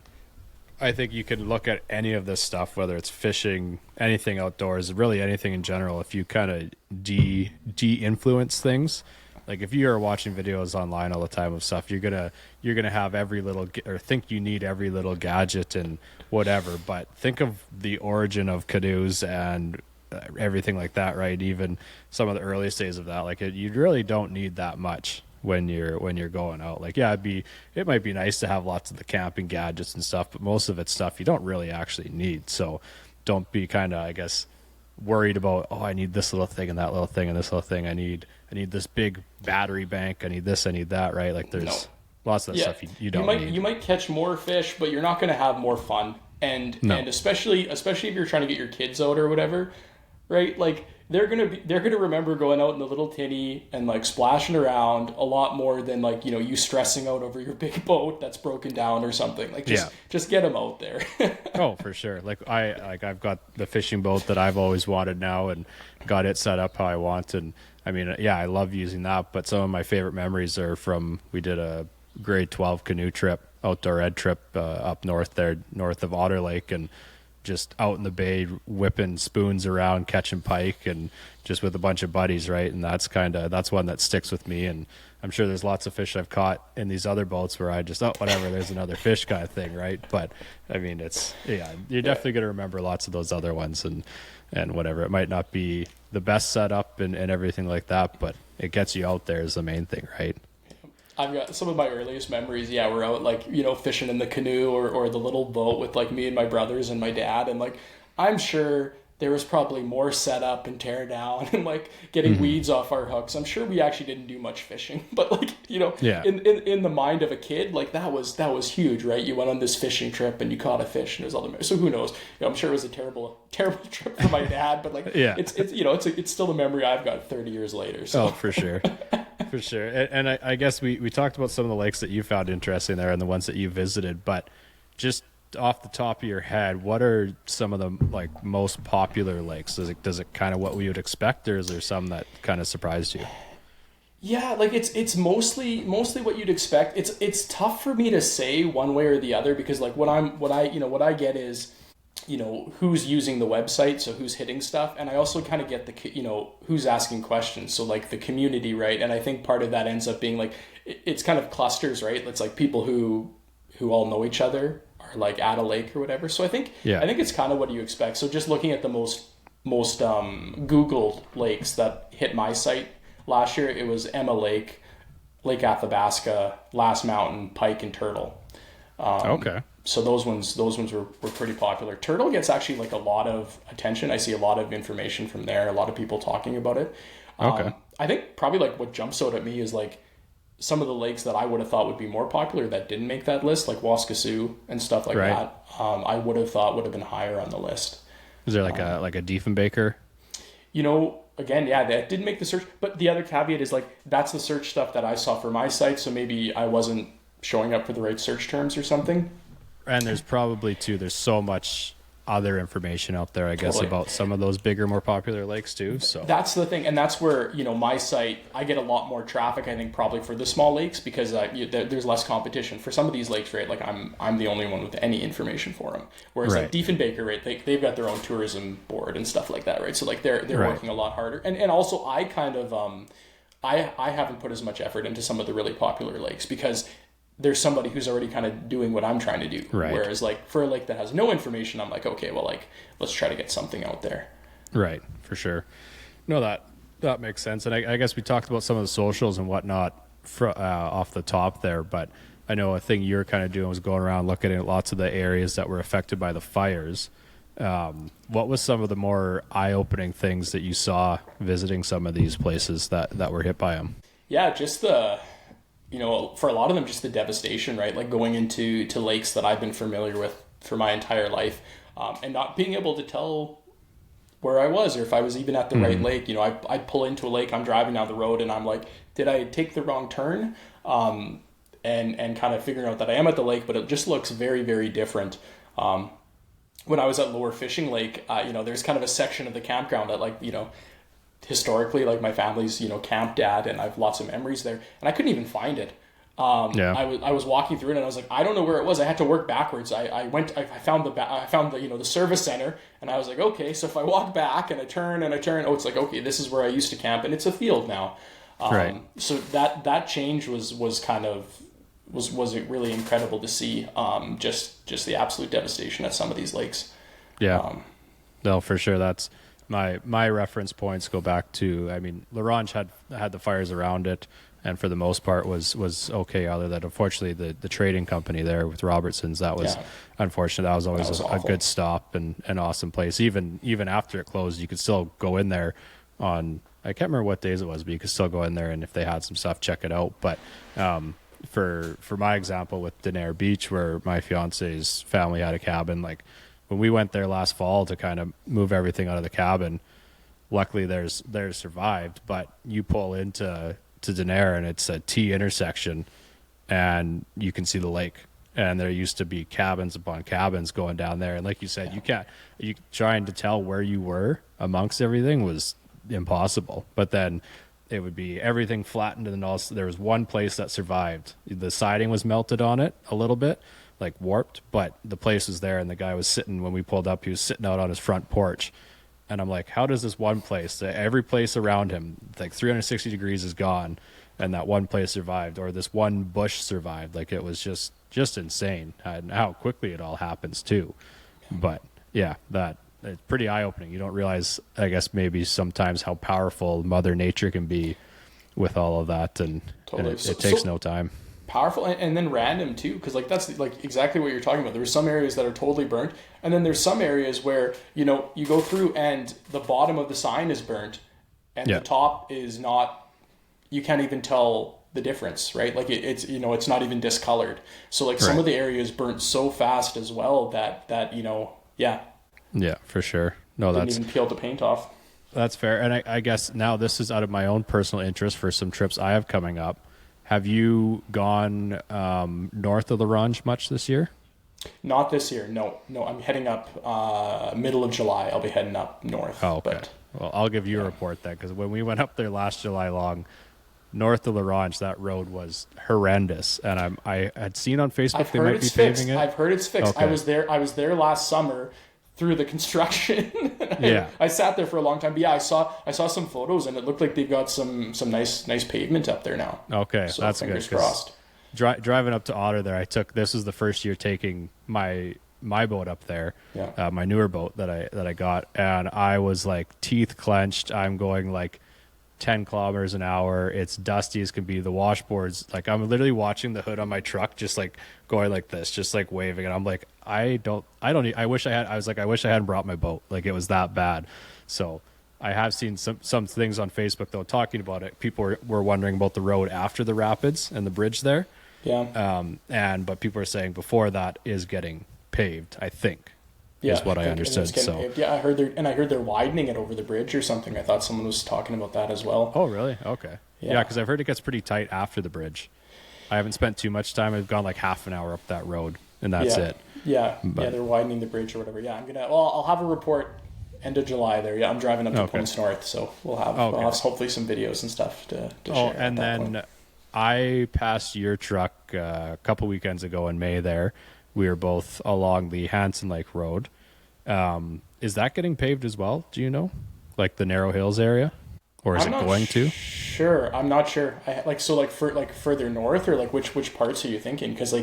I think you can look at any of this stuff, whether it's fishing, anything outdoors, really anything in general. If you kind of de-influence things, like if you are watching videos online all the time of stuff, you're gonna have every little or think you need every little gadget and whatever. But think of the origin of canoes and everything like that, right? Even some of the earliest days of that, like you really don't need that much when you're going out. Like, yeah, it might be nice to have lots of the camping gadgets and stuff, but most of it's stuff you don't really actually need. So don't be kind of, I guess, worried about, I need this little thing and that little thing and this little thing. I need this big battery bank. I need this, I need that, right? Like there's lots of that stuff you don't need. You might catch more fish, but you're not going to have more fun. And especially if you're trying to get your kids out or whatever, right? Like they're gonna remember going out in the little tinny and like splashing around a lot more than like you stressing out over your big boat that's broken down or something. Like just get them out there. Oh, for sure. I've got the fishing boat that I've always wanted now and got it set up how I want. And I mean, yeah, I love using that. But some of my favorite memories are from we did a grade 12 canoe trip, outdoor ed trip up north there, north of Otter Lake, and just out in the bay whipping spoons around, catching pike, and just with a bunch of buddies, right? And that's one that sticks with me. And I'm sure there's lots of fish I've caught in these other boats where I just, whatever, there's another fish kind of thing, right? But I mean, you're definitely going to remember lots of those other ones and whatever. It might not be the best setup and everything like that, but it gets you out there is the main thing, right? I've got some of my earliest memories. Yeah, we're out like, fishing in the canoe or the little boat with like me and my brothers and my dad. And like, I'm sure there was probably more setup and tear down and like getting weeds off our hooks. I'm sure we actually didn't do much fishing, but like, you know, in the mind of a kid, like that was huge, right? You went on this fishing trip and you caught a fish and it was all the, so who knows? You know, I'm sure it was a terrible trip for my dad, but like, it's you know, it's still a memory I've got 30 years later. So. Oh, for sure. For sure. And I guess we talked about some of the lakes that you found interesting there and the ones that you visited, but just off the top of your head, what are some of the like most popular lakes? Does it kind of what we would expect, or is there some that kind of surprised you? Yeah, like it's mostly what you'd expect. It's tough for me to say one way or the other because like what I get is, you know, who's using the website, so who's hitting stuff, and I also kind of get the, you know, who's asking questions, so like the community, right? And I think part of that ends up being like it's kind of clusters, right? It's like people who all know each other are like at a lake or whatever. So I think it's kind of what you expect. So just looking at the most Googled lakes that hit my site last year, it was Emma Lake, Lake Athabasca, Last Mountain, Pike, and Turtle. Okay. So those ones were pretty popular. Turtle gets actually like a lot of attention. I see a lot of information from there, a lot of people talking about it. Okay. I think probably like what jumps out at me is like some of the lakes that I would have thought would be more popular that didn't make that list, like Waskesiu and stuff like that. I would have thought would have been higher on the list. Is there like a Diefenbaker? You know, again, yeah, that didn't make the search. But the other caveat is like that's the search stuff that I saw for my site, so maybe I wasn't showing up for the right search terms or something. And there's probably too, there's so much other information out there, I guess, about some of those bigger, more popular lakes too. So that's the thing. And that's where, you know, my site, I get a lot more traffic, I think, probably for the small lakes because there's less competition. For some of these lakes, right, like I'm the only one with any information for them. Whereas like Diefenbaker, right, they've got their own tourism board and stuff like that, right? So like they're working a lot harder. And also I kind of, I haven't put as much effort into some of the really popular lakes because there's somebody who's already kind of doing what I'm trying to do. Right. Whereas like for a lake that has no information, I'm like, okay, well, like let's try to get something out there. Right. For sure. No, that makes sense. And I guess we talked about some of the socials and whatnot off the top there, but I know a thing you're kind of doing was going around looking at lots of the areas that were affected by the fires. What was some of the more eye-opening things that you saw visiting some of these places that were hit by them? Yeah, just you know, for a lot of them, just the devastation, right? Like going into lakes that I've been familiar with for my entire life, and not being able to tell where I was or if I was even at the right lake. You know, I'd pull into a lake, I'm driving down the road, and I'm like, did I take the wrong turn? And kind of figuring out that I am at the lake, but it just looks very, very different. When I was at Lower Fishing Lake, you know, there's kind of a section of the campground that, like, you know, historically, like my family's, you know, camped at, and I have lots of memories there, and I couldn't even find it. I was walking through it and I was like, I don't know where it was. I had to work backwards. I found the you know, the service center, and I was like, okay, so if I walk back and I turn, oh, it's like, okay, this is where I used to camp, and it's a field now. So that change was kind of was it really incredible to see, just the absolute devastation at some of these lakes. No, for sure. That's my reference points go back to, I mean, L'Orange had the fires around it, and for the most part was okay, other than unfortunately the trading company there with Robertson's, that was unfortunate. That was always a good stop and an awesome place. Even after it closed, you could still go in there on, I can't remember what days it was, but you could still go in there, and if they had some stuff, check it out. But for my example with Denair Beach, where my fiance's family had a cabin, like when we went there last fall to kind of move everything out of the cabin, luckily theirs survived, but you pull into Denair and it's a T intersection and you can see the lake, and there used to be cabins upon cabins going down there, and like you said, you trying to tell where you were amongst everything was impossible. But then it would be everything flattened, and also there was one place that survived. The siding was melted on it a little bit, like warped, but the place was there, and the guy was sitting, when we pulled up, he was sitting out on his front porch. And I'm like, how does this one place, every place around him, like 360 degrees is gone, and that one place survived, or this one bush survived? Like, it was just insane, and how quickly it all happens too. But yeah, it's pretty eye-opening. You don't realize, I guess, maybe sometimes how powerful Mother Nature can be with all of that, and it takes no time. powerful and then random too, because like that's like exactly what you're talking about. There's some areas that are totally burnt, and then there's some areas where you go through and the bottom of the sign is burnt and the top is not. You can't even tell the difference, right? Like it's it's not even discolored. So like some of the areas burnt so fast as well that yeah, for sure. No, didn't even peel the paint off. That's fair. And I guess now this is out of my own personal interest for some trips I have coming up. Have you gone north of La Ronge much this year? Not this year. No. I'm heading up middle of July. I'll be heading up north. Oh, okay. Well, I'll give you a report then, because when we went up there last July long, north of La Ronge, that road was horrendous. And I had seen on Facebook they might be paving it. I've heard it's fixed. Okay. I was there last summer through the construction. Yeah. I sat there for a long time. But yeah, I saw some photos and it looked like they've got some nice pavement up there now. Okay, so that's fingers good. Crossed. Driving up to Otter there, this was the first year taking my boat up there, my newer boat that I got, and I was like teeth clenched. I'm going like 10 kilometers an hour. It's dusty as can be. The washboards, like I'm literally watching the hood on my truck just like going like this, just like waving, and I'm like, I wish I hadn't brought my boat. Like it was that bad. So I have seen some things on Facebook though talking about it. People were wondering about the road after the rapids and the bridge there. Yeah. But people are saying before that is getting paved, I think. Yeah, is what I understood. So paved. Yeah, I heard they're widening it over the bridge or something. I thought someone was talking about that as well. Oh, really? Okay. Yeah, because I've heard it gets pretty tight after the bridge. I haven't spent too much time. I've gone like half an hour up that road, and that's it. Yeah, they're widening the bridge or whatever. Yeah, I'll have a report end of July there. Yeah, I'm driving up to Points North, so we'll have hopefully some videos and stuff to share. And then I passed your truck a couple weekends ago in May there. We were both along the Hanson Lake Road. Is that getting paved as well? Do you know? Like the Narrow Hills area? Or is it going to? Sure. I'm not sure. Further north, or like which parts are you thinking? Because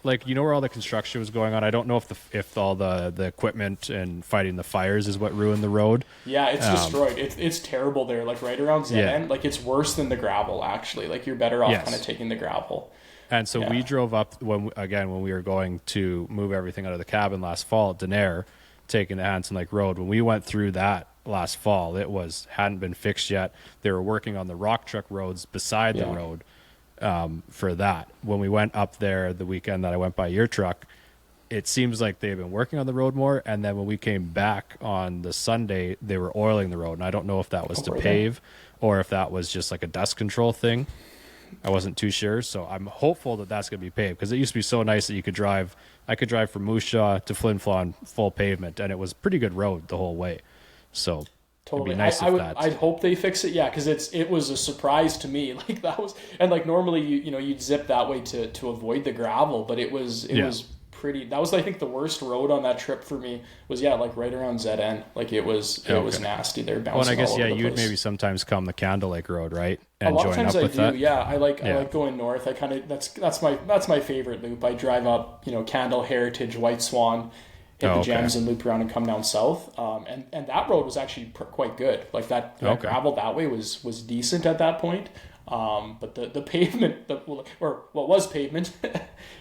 like you know where all the construction was going on. I don't know if all the equipment and fighting the fires is what ruined the road. Yeah, it's destroyed. It's terrible there. Like right around ZN, like it's worse than the gravel actually. Like you're better off kind of taking the gravel. And so we drove up when we were going to move everything out of the cabin last fall at Denair, taking the Hanson Lake Road. When we went through that last fall, it hadn't been fixed yet. They were working on the rock truck roads beside the road for that. When we went up there the weekend that I went by your truck, it seems like they've been working on the road more. And then when we came back on the Sunday, they were oiling the road. And I don't know if that was to pave or if that was just like a dust control thing. I wasn't too sure, so I'm hopeful that that's going to be paved, because it used to be so nice that I could drive from Moose Jaw to Flin Flon full pavement, and it was a pretty good road the whole way. So totally, it'd be nice I'd hope they fix it, because it was a surprise to me. Like that was, and like normally you'd zip that way to avoid the gravel, but it was pretty. That was I think the worst road on that trip for me was like right around ZN. Like it was nasty. They're bouncing. Well, and I guess all over the you'd place. maybe sometimes come the Candle Lake Road, right? And a lot of join times up I with do. that. Yeah, I like going north. I kind of that's my favorite loop. I drive up Candle, Heritage, White Swan, hit the gems and loop around and come down south. And that road was actually quite good. Like that gravel that way was decent at that point. But the pavement, or what was pavement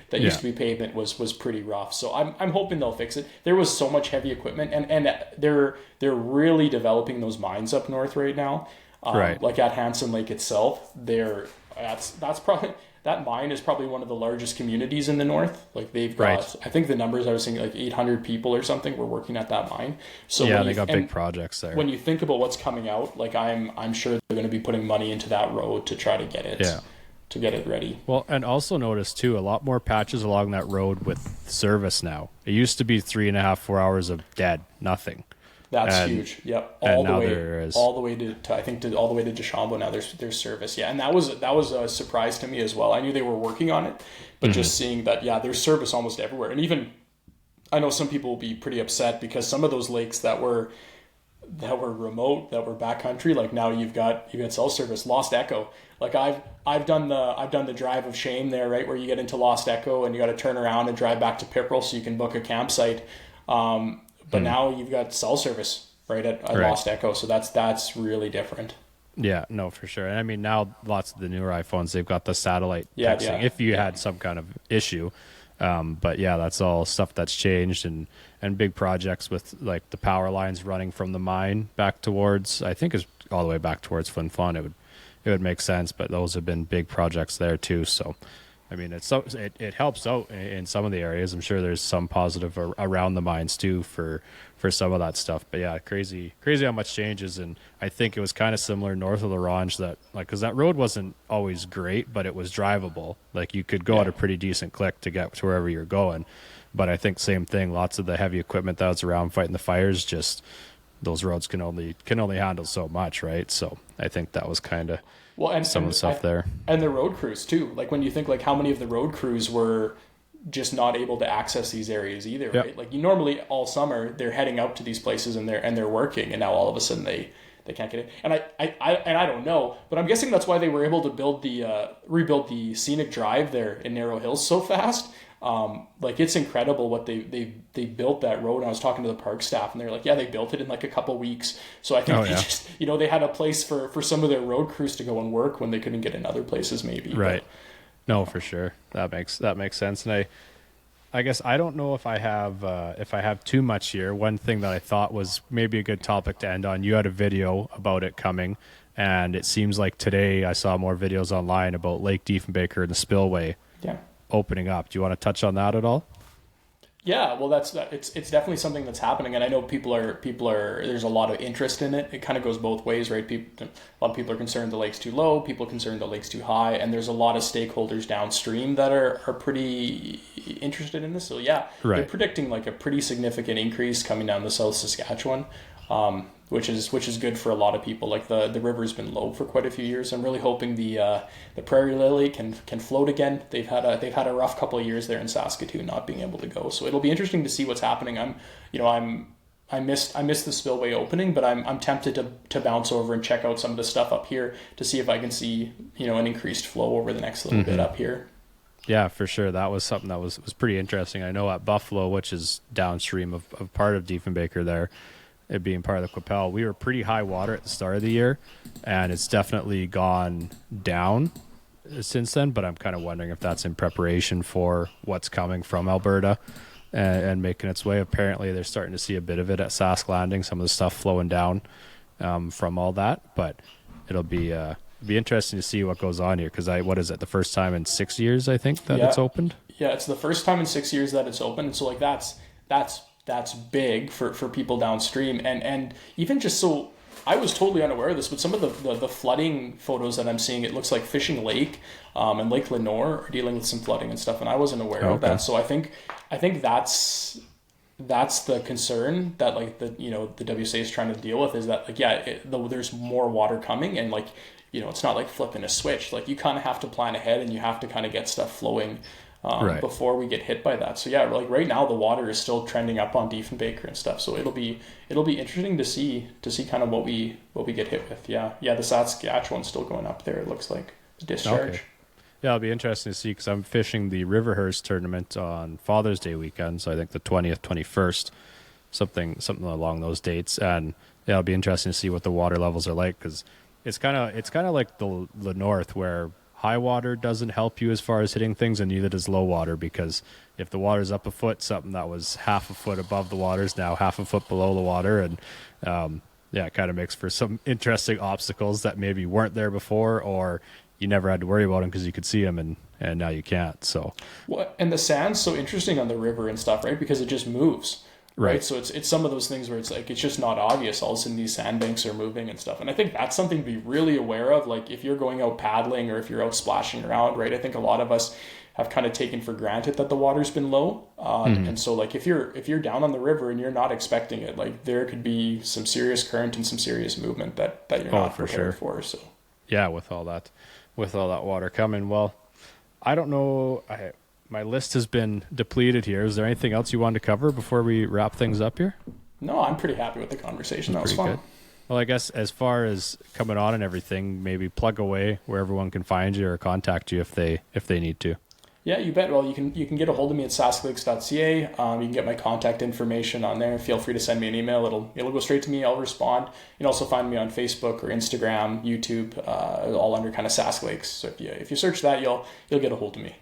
that used to be pavement was pretty rough. So I'm hoping they'll fix it. There was so much heavy equipment, and they're really developing those mines up north right now. Like at Hanson Lake itself, that's probably. That mine is probably one of the largest communities in the north. Like they've got, I think the numbers I was seeing, like 800 people or something were working at that mine. So they got big projects there. When you think about what's coming out, like I'm sure they're going to be putting money into that road to try to get it ready. Well, and also notice too, a lot more patches along that road with service now. It used to be 3.5-4 hours of dead, nothing. That's huge. Yep. All the way to Deschambault now there's service. Yeah. And that was a surprise to me as well. I knew they were working on it, but just seeing that, there's service almost everywhere. And even I know some people will be pretty upset because some of those lakes that were remote, that were backcountry, like now you've got cell service. Lost Echo. Like I've done the drive of shame there, right, where you get into Lost Echo and you got to turn around and drive back to Pipperell so you can book a campsite. But now you've got cell service right at Lost Echo, so that's really different. Yeah, no, for sure. And I mean, now lots of the newer iPhones, they've got the satellite texting if you had some kind of issue. But yeah, that's all stuff that's changed, and big projects with like the power lines running from the mine back towards, I think is all the way back towards Flin Flon. It would make sense, but those have been big projects there too. So, I mean, it helps out in some of the areas. I'm sure there's some positive around the mines too for some of that stuff. But yeah, crazy how much changes. And I think it was kind of similar north of La Ronge, that like, because that road wasn't always great, but it was drivable. Like you could go at a pretty decent click to get to wherever you're going. But I think same thing. Lots of the heavy equipment that was around fighting the fires, just those roads can only handle so much, right? So I think that was kind of some of the stuff there. And the road crews too. Like when you think like how many of the road crews were just not able to access these areas either, right? Like you normally all summer they're heading out to these places and they're working, and now all of a sudden they can't get it. And I don't know, but I'm guessing that's why they were able to rebuild the scenic drive there in Narrow Hills so fast. Like it's incredible what they built that road. And I was talking to the park staff and they're like, yeah, they built it in like a couple weeks. So I think just, they had a place for some of their road crews to go and work when they couldn't get in other places maybe. Right. But, no, for sure. That makes sense. And I guess I don't know if I have too much here. One thing that I thought was maybe a good topic to end on, you had a video about it coming, and it seems like today I saw more videos online about Lake Diefenbaker and the spillway opening up. Do you want to touch on that at all? Yeah, well, it's definitely something that's happening, and I know people are. There's a lot of interest in it. It kind of goes both ways, right? A lot of people are concerned the lake's too low. People are concerned the lake's too high, and there's a lot of stakeholders downstream that are pretty interested in this. So yeah, they're predicting like a pretty significant increase coming down the South Saskatchewan, which is good for a lot of people. Like the river's been low for quite a few years. I'm really hoping the prairie lily can float again. They've had a rough couple of years there in Saskatoon not being able to go. So it'll be interesting to see what's happening. I missed the spillway opening, but I'm tempted to bounce over and check out some of the stuff up here to see if I can see an increased flow over the next little bit up here. Yeah, for sure. That was something that was pretty interesting. I know at Buffalo, which is downstream of part of Diefenbaker there, it being part of the Qu'Appelle, we were pretty high water at the start of the year, and it's definitely gone down since then, but I'm kind of wondering if that's in preparation for what's coming from Alberta and making its way. Apparently they're starting to see a bit of it at Sask Landing, some of the stuff flowing down from all that, but it'll be interesting to see what goes on here, because what is it, the first time in 6 years I think that it's opened? Yeah, it's the first time in 6 years that it's open, and so like that's big for people downstream, and even just so, I was totally unaware of this, but some of the flooding photos that I'm seeing, it looks like Fishing Lake and Lake Lenore are dealing with some flooding and stuff, and I wasn't aware of that. So I think that's the concern that like the WSA is trying to deal with, is that like there's more water coming, and like it's not like flipping a switch. Like you kind of have to plan ahead, and you have to kind of get stuff flowing before we get hit by that. So yeah, like right now the water is still trending up on Diefenbaker and stuff. So it'll be interesting to see kind of what we get hit with. Yeah, the Saskatchewan's still going up there. It looks like the discharge. Okay. Yeah, it'll be interesting to see, because I'm fishing the Riverhurst tournament on Father's Day weekend, so I think the 20th, 21st, something along those dates, and yeah, it'll be interesting to see what the water levels are like, because it's kind of like the north, where high water doesn't help you as far as hitting things, and neither does low water, because if the water's up a foot, something that was half a foot above the water is now half a foot below the water, and it kind of makes for some interesting obstacles that maybe weren't there before, or you never had to worry about them because you could see them, and now you can't. So, and the sand's so interesting on the river and stuff, right? Because it just moves. Right. So it's some of those things where it's like, it's just not obvious. All of a sudden these sandbanks are moving and stuff. And I think that's something to be really aware of. Like if you're going out paddling or if you're out splashing around, right? I think a lot of us have kind of taken for granted that the water's been low. And so like if you're down on the river and you're not expecting it, like there could be some serious current and some serious movement that you're not prepared for. So yeah, with all that water coming. Well, I don't know. My list has been depleted here. Is there anything else you wanted to cover before we wrap things up here? No, I'm pretty happy with the conversation. That was fun. Good. Well, I guess as far as coming on and everything, maybe plug away where everyone can find you or contact you if they need to. Yeah, you bet. Well, you can get a hold of me at Sasklakes.ca. You can get my contact information on there. Feel free to send me an email. It'll go straight to me. I'll respond. You can also find me on Facebook or Instagram, YouTube, all under kind of Sasklakes. So if you search that, you'll get a hold of me.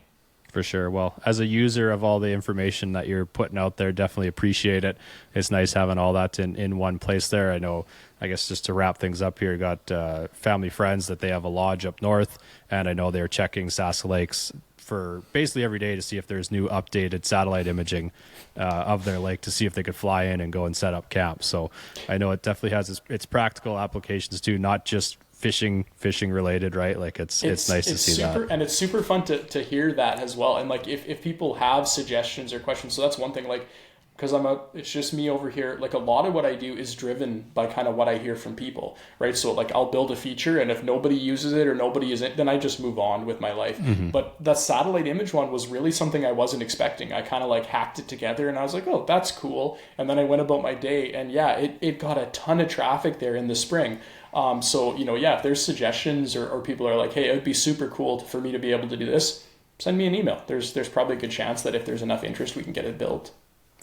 For sure. Well, as a user of all the information that you're putting out there, definitely appreciate it. It's nice having all that in one place there. I know, I guess just to wrap things up here, got family friends that they have a lodge up north, and I know they're checking Sasklakes for basically every day to see if there's new updated satellite imaging of their lake to see if they could fly in and go and set up camp. So I know it definitely has its practical applications too, not just fishing related, right? Like it's nice to see that. And it's super fun to hear that as well. And like if people have suggestions or questions, so that's one thing, like, because it's just me over here. Like a lot of what I do is driven by kind of what I hear from people, right? So like I'll build a feature, and if nobody uses it or nobody is it, then I just move on with my life. Mm-hmm. But the satellite image one was really something I wasn't expecting. I kind of like hacked it together, and I was like, oh, that's cool. And then I went about my day, and yeah, it got a ton of traffic there in the spring. So, if there's suggestions or people are like, hey, it would be super cool for me to be able to do this, send me an email. There's probably a good chance that if there's enough interest, we can get it built.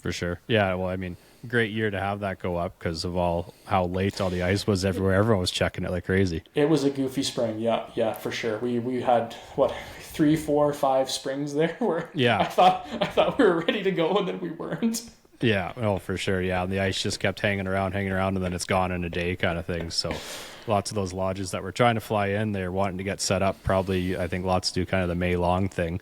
For sure. Yeah, well, I mean, great year to have that go up because of how late all the ice was everywhere. Everyone was checking it like crazy. It was a goofy spring. Yeah, for sure. We had 3, 4, 5 springs there where I thought we were ready to go, and then we weren't. Yeah, for sure. Yeah, and the ice just kept hanging around, and then it's gone in a day kind of thing. So lots of those lodges that were trying to fly in, they're wanting to get set up. Probably, I think lots do kind of the May long thing.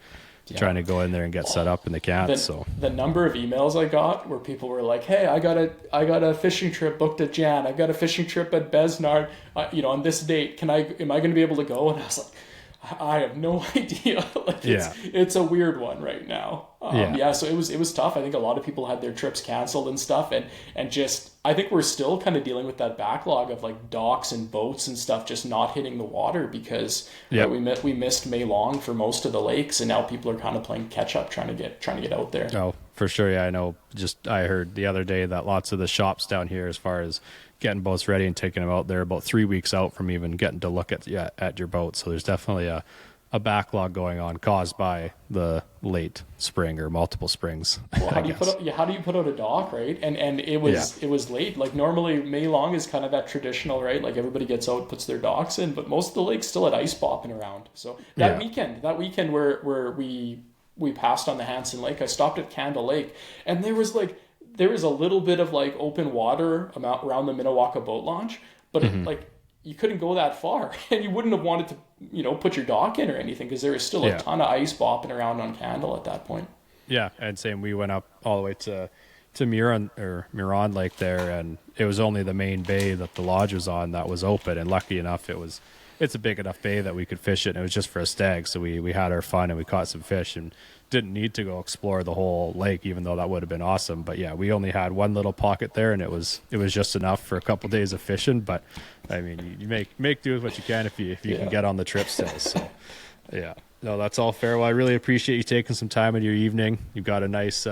Yeah. Trying to go in there and get set up, and they can't. The number of emails I got where people were like, "Hey, I got a fishing trip booked at Jan. I've got a fishing trip at Besnard. On this date. Am I going to be able to go?" And I was like, I have no idea. It's a weird one right now. So it was tough. I think a lot of people had their trips canceled and stuff, and just I think we're still kind of dealing with that backlog of like docks and boats and stuff just not hitting the water because we missed May long for most of the lakes, and now people are kind of playing catch up trying to get out there. Oh, for sure. Yeah, I know. I heard the other day that lots of the shops down here, as far as getting boats ready and taking them out, they're about 3 weeks out from even getting to look at your boat. So there's definitely a backlog going on caused by the late spring or multiple springs. Well, how do you put out a dock, right? And it was late. Like normally May long is kind of that traditional, right? Like everybody gets out, puts their docks in, but most of the lakes still had ice bopping around. So that weekend where we passed on the Hanson Lake, I stopped at Candle Lake, and there was a little bit of like open water around the Minnewaca boat launch, but you couldn't go that far, and you wouldn't have wanted to, put your dock in or anything because there was still a ton of ice bopping around on Candle at that point. Yeah, and same. We went up all the way to Miron Lake there, and it was only the main bay that the lodge was on that was open, and lucky enough it's a big enough bay that we could fish it, and it was just for a stag, so we had our fun and we caught some fish and didn't need to go explore the whole lake, even though that would have been awesome. But yeah, we only had one little pocket there, and it was just enough for a couple days of fishing. But I mean, you make do with what you can if you can get on the trip still. So yeah, no, that's all fair. Well, I really appreciate you taking some time in your evening. You've got a nice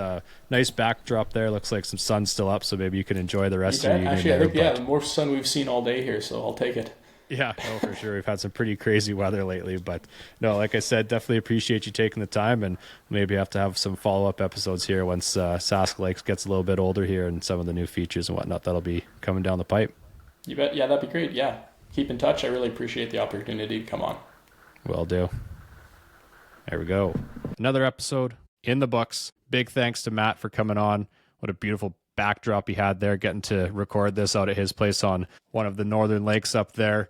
backdrop there. Looks like some sun's still up, so maybe you can enjoy the rest of your evening. Actually, I think the more sun we've seen all day here, so I'll take it. Yeah, no, for sure. We've had some pretty crazy weather lately, but no, like I said, definitely appreciate you taking the time, and maybe have to have some follow-up episodes here once Sask Lakes gets a little bit older here and some of the new features and whatnot that'll be coming down the pipe. You bet. Yeah, that'd be great. Yeah, keep in touch. I really appreciate the opportunity to come on. Will do. There we go. Another episode in the books. Big thanks to Matt for coming on. What a beautiful backdrop he had there, getting to record this out at his place on one of the northern lakes up there.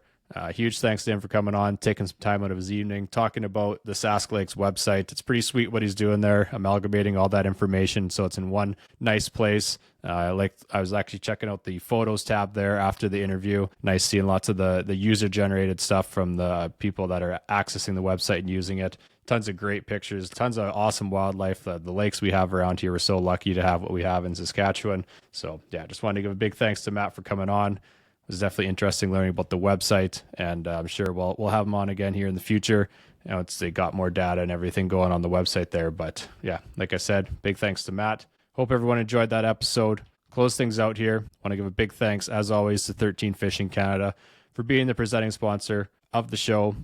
Huge thanks to him for coming on, taking some time out of his evening, talking about the Sask Lakes website. It's pretty sweet what he's doing there, amalgamating all that information so it's in one nice place. I was actually checking out the photos tab there after the interview. Nice seeing lots of the user-generated stuff from the people that are accessing the website and using it. Tons of great pictures, tons of awesome wildlife. The lakes we have around here, we're so lucky to have what we have in Saskatchewan. So yeah, just wanted to give a big thanks to Matt for coming on. It was definitely interesting learning about the website, and I'm sure we'll have him on again here in the future. They got more data and everything going on the website there. But yeah, like I said, big thanks to Matt. Hope everyone enjoyed that episode. Close things out here. Want to give a big thanks, as always, to 13 Fishing Canada for being the presenting sponsor of the show.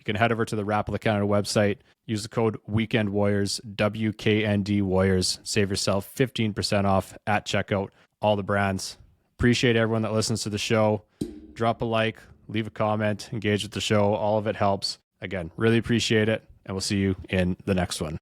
you can head over to the Rapala Canada website, use the code Weekend Warriors, WKND Warriors, save yourself 15% off at checkout, all the brands. Appreciate everyone that listens to the show. Drop a like, leave a comment, engage with the show. All of it helps. Again, really appreciate it, and we'll see you in the next one.